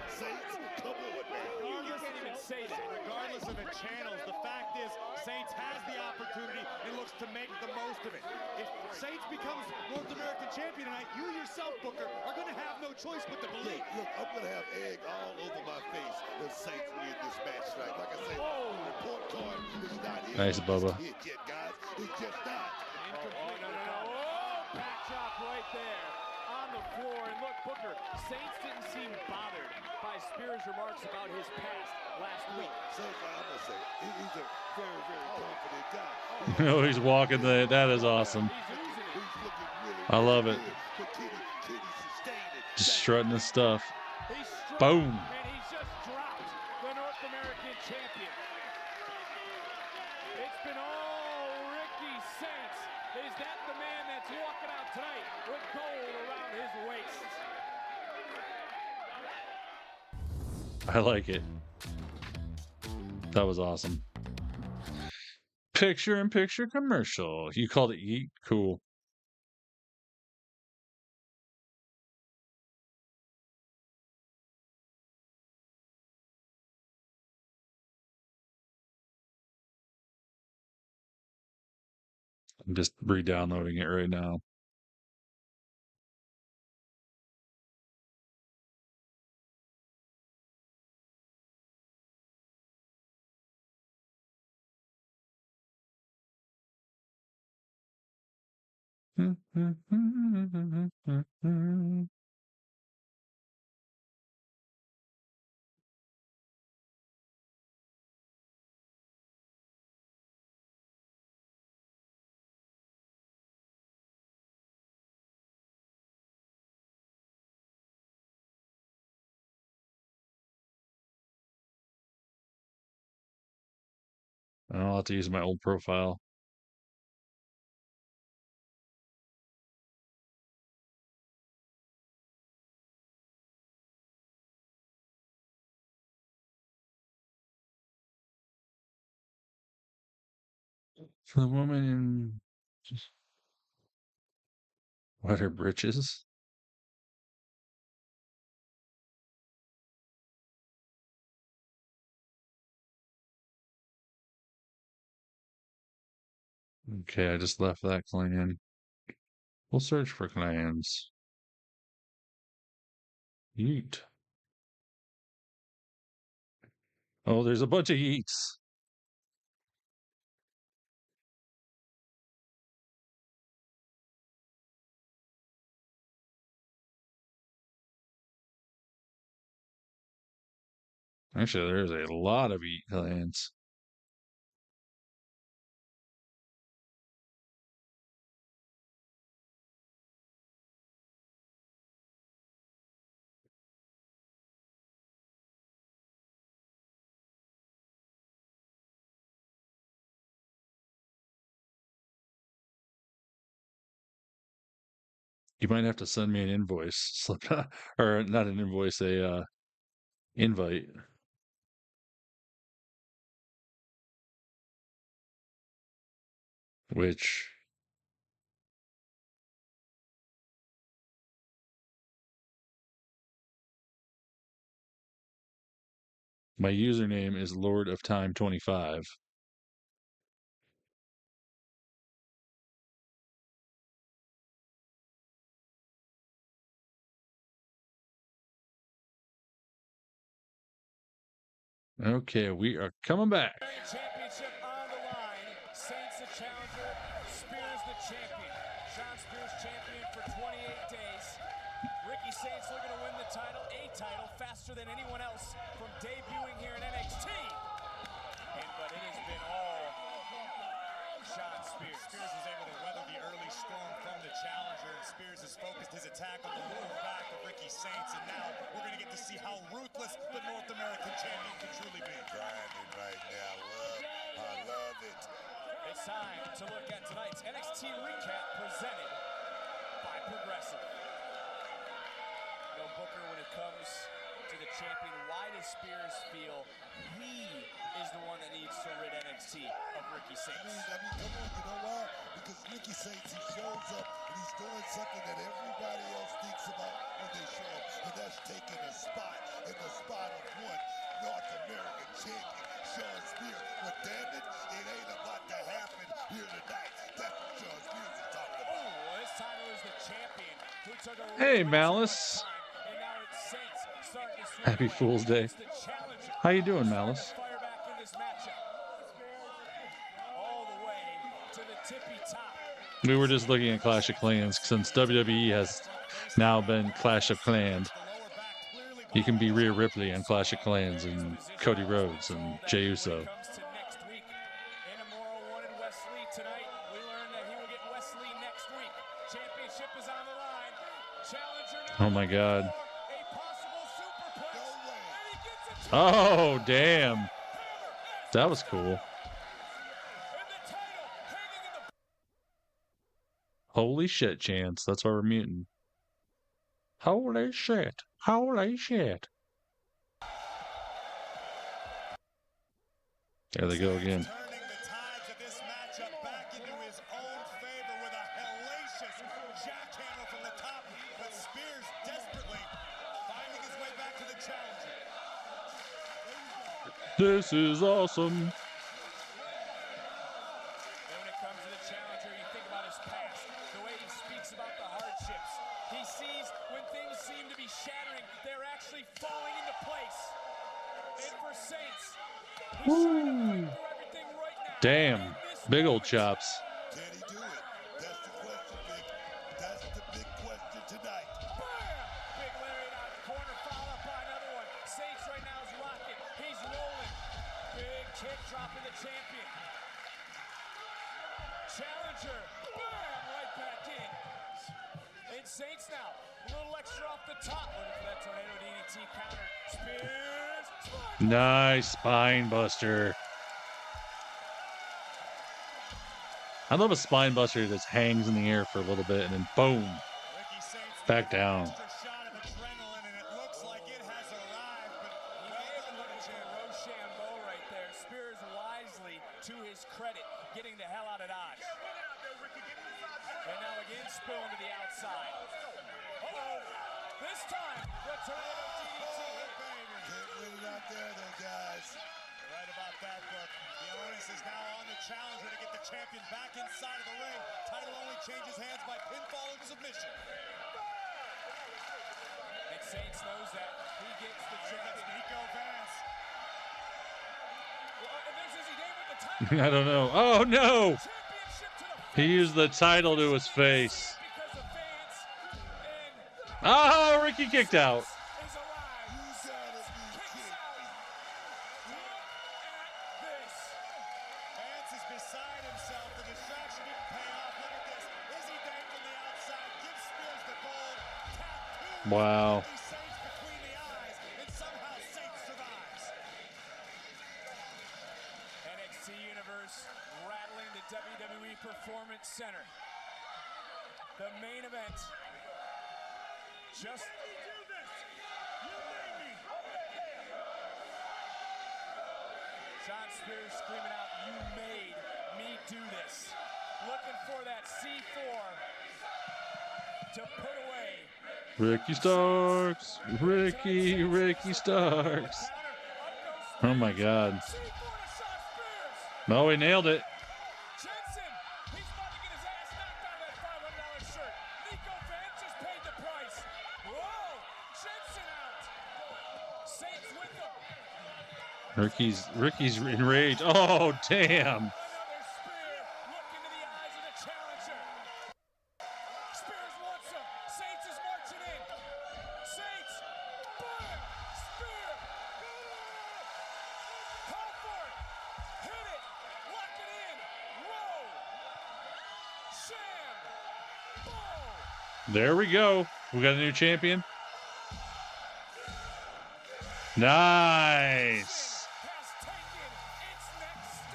Saints, come on, man. You can't even say that. Regardless of the channels, the fact is Saints has the opportunity and looks to make the most of it. If Saints becomes North American champion tonight, you yourself, Booker, are going to have no choice but to believe. Look, I'm going to have egg all over my face if Saints win this match tonight. Like I said, the report card is not in. Nice, Bubba. Yet, guys. It's just not. Back chop right there on the floor. And look, Booker, Saints didn't seem bothered by Spears' remarks about his past last week. Saints, I'm going to say, he's a very, very confident guy. Oh, he's walking the. That is awesome. I love it. Just strutting his stuff. Boom. And he's just dropped the North American champion. It's been all Ricky Saints. His that the man that's walking out tonight with gold around his waist? I like it. That was awesome. Picture-in-picture commercial. You called it Yeet? Cool. I'm just re-downloading it right now. I'll have to use my old profile. For the woman in just what her britches? Okay, I just left that clan. We'll search for clans. Yeet. Oh, there's a bunch of yeets. Actually, there's a lot of yeet clans. You might have to send me an invoice, or not an invoice, a invite. Which my username is Lord of Time 25. Okay, we are coming back. Championship on the line. Saints the challenger, Spears the champion. Sean Spears champion for 28 days. Ricky Saints looking to win the title, a title faster than anyone else from debuting here in NXT. But it has been all Sean Spears. Spears was able to weather the early storm from the challenger, and Spears has focused his attack on the lower back of Ricky Saints, and now we're going to get to see how ruthless the North American champion can truly be. Grinding right now, I love it. It's time to look at tonight's NXT recap presented by Progressive. No Booker when it comes to the champion. Why does Spears feel he is the one that needs to rid NXT of Ricky Saints? I mean, come on, you know why? Because Ricky Saints, he shows up and he's doing something that everybody else thinks about when they show up, and that's taking a spot in the spot of one North American champion, Sean Spears. Well, damn it, it ain't about to happen here tonight. That's what Sean Spears is talking about. Oh, well, this title is the champion who took a Hey, Malice. and now it's Saints starting to swing Happy Fool's Day. How you doing, Malice? fire back in this matchup. All the way to the tippy top. We were just looking at Clash of Clans since WWE has now been Clash of Clans. You can be Rhea Ripley on Clash of Clans and Cody Rhodes and Jey Uso. Comes to next week. Inamura wanted Wesley tonight. We learned that he will get Wesley next week. Championship is on the line. Challenger now. Oh my God. A possible superplex. Oh, damn. That was cool. Holy shit, Chance. That's why we're muting. Holy shit. Holy shit. There they go again. Turning the tides of this matchup back into his own favor with a hellacious jackhammer from the top, but Spears desperately finding his way back to the challenger. This is awesome. And when it comes to the challenger, you think about his past, the way he speaks about the hardships. He sees when things seem to be shattering, they're actually falling into place. And for Saints, he's trying to fight through everything right now. Damn. Big old chops. Can he do it? That's the question, Vic. That's the big question tonight. Big lariat out of the corner, followed up by another one. Saints right now is rocking. He's rolling. Big kick dropping the champion. Challenger, bam, right back in. And Saints now, a little extra off the top. Looking for that tornado DDT counter. Spears. Nice spine buster. I love a spine buster that just hangs in the air for a little bit and then boom, back down. Rochambeau right there. Spears wisely, to his credit, getting the hell out of Dodge. And now again, spilling to the outside. Uh-oh. This time, the tornado DDT. Can't win it out there, though, guys. You're right about that, Book. The onus is now on the challenger to get the champion back inside of the ring. Title only changes hands by pinfall and submission. And Saints knows that. He gets the champion. Nico Vance. And there's Izzy Dave with the title. I don't know. Oh no! He used the title to his face. Oh, Ricky kicked out. Vance is beside himself. The distraction didn't pay off. Look at this. Izzy Dave from the outside gives Spears the gold. Tap two. Wow. Saints between the eyes, and somehow Saints survives. NXT Universe rattling the WWE Performance Center. The main event. Just John Spears screaming out, "You made me do this." Looking for that C4 to put away. Ricky Starks. Ricky Starks. Oh my God. No, he nailed it. Jensen, he's about to get his ass knocked out of that $500 shirt. Nico Vance just paid the price. Whoa, Jensen out. Saints with him. Ricky's enraged. Oh, damn. Spears wants him. Saints is marching in. Saints, bam, spear. Call for it. Hit it. Lock it in. Roll. Sham. Boom. There we go. We got a new champion. Nice.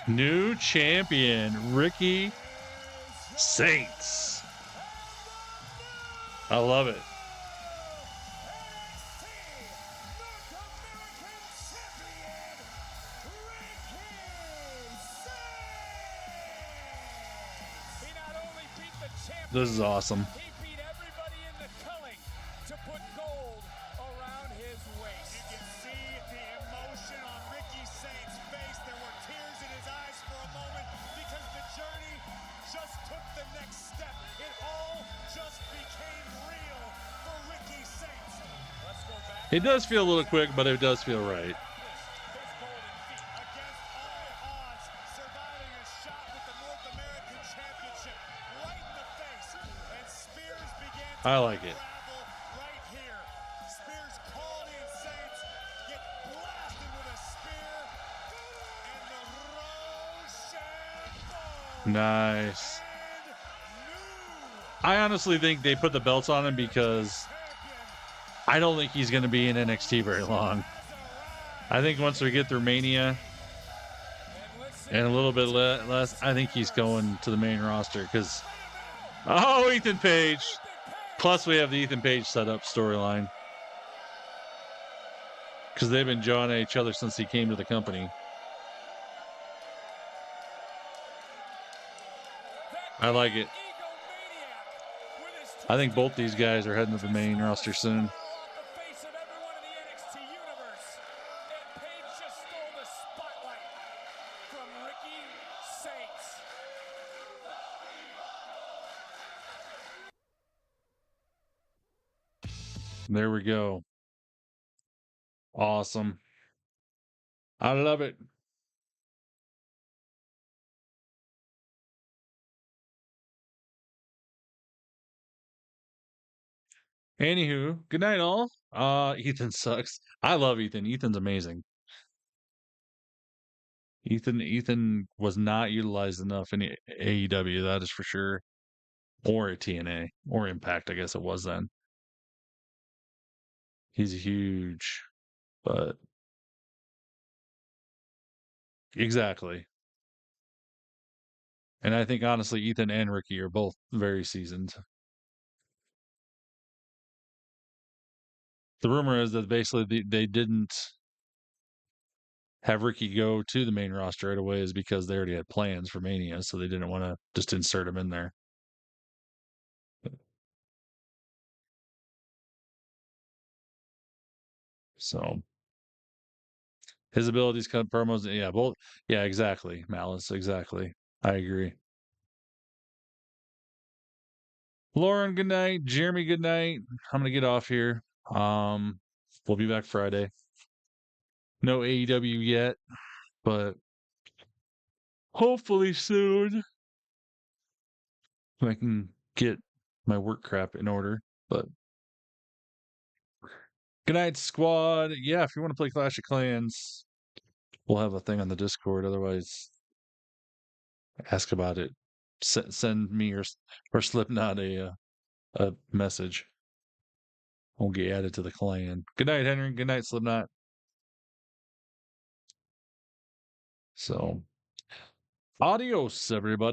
New champion, Ricky Saints. I love it. This is awesome. He beat everybody in the culling to put gold around his waist. You can see the emotion on Ricky Saints' face. There were tears in his eyes for a moment because the journey just took the next step. It all just became real for Ricky Saints. Let's go back. It does feel a little quick, but it does feel right. Surviving a shot with the North American Championship right in the face. And Spears began to I like it. right here. Spears called in Saints, get blasted with a spear, and the Rochambeau. Nice. I honestly think they put the belts on him because I don't think he's going to be in NXT very long. I think once we get through Mania and a little bit less, I think he's going to the main roster because Oh, Ethan Page. Plus, we have the Ethan Page setup storyline. Because they've been jawing at each other since he came to the company. I like it. I think both these guys are heading to the main roster soon. There we go. Awesome. I love it. Anywho, good night, all. Ethan sucks. I love Ethan. Ethan's amazing. Ethan was not utilized enough in AEW, that is for sure. Or at TNA. Or Impact, I guess it was then. He's huge. But exactly. And I think honestly, Ethan and Ricky are both very seasoned. The rumor is that basically they didn't have Ricky go to the main roster right away is because they already had plans for Mania, so they didn't want to just insert him in there. So his abilities cut promos, yeah, both, yeah, exactly, Malice, exactly. I agree. Lauren, good night. Jeremy, good night. I'm gonna get off here. We'll be back Friday. No AEW yet, but hopefully soon. I can get my work crap in order. But good night, squad. Yeah, if you want to play Clash of Clans, we'll have a thing on the Discord. Otherwise, ask about it. Send me or Slipknot a message. Won't get added to the clan. Good night, Henry. Good night, Slipknot. So, adios, everybody.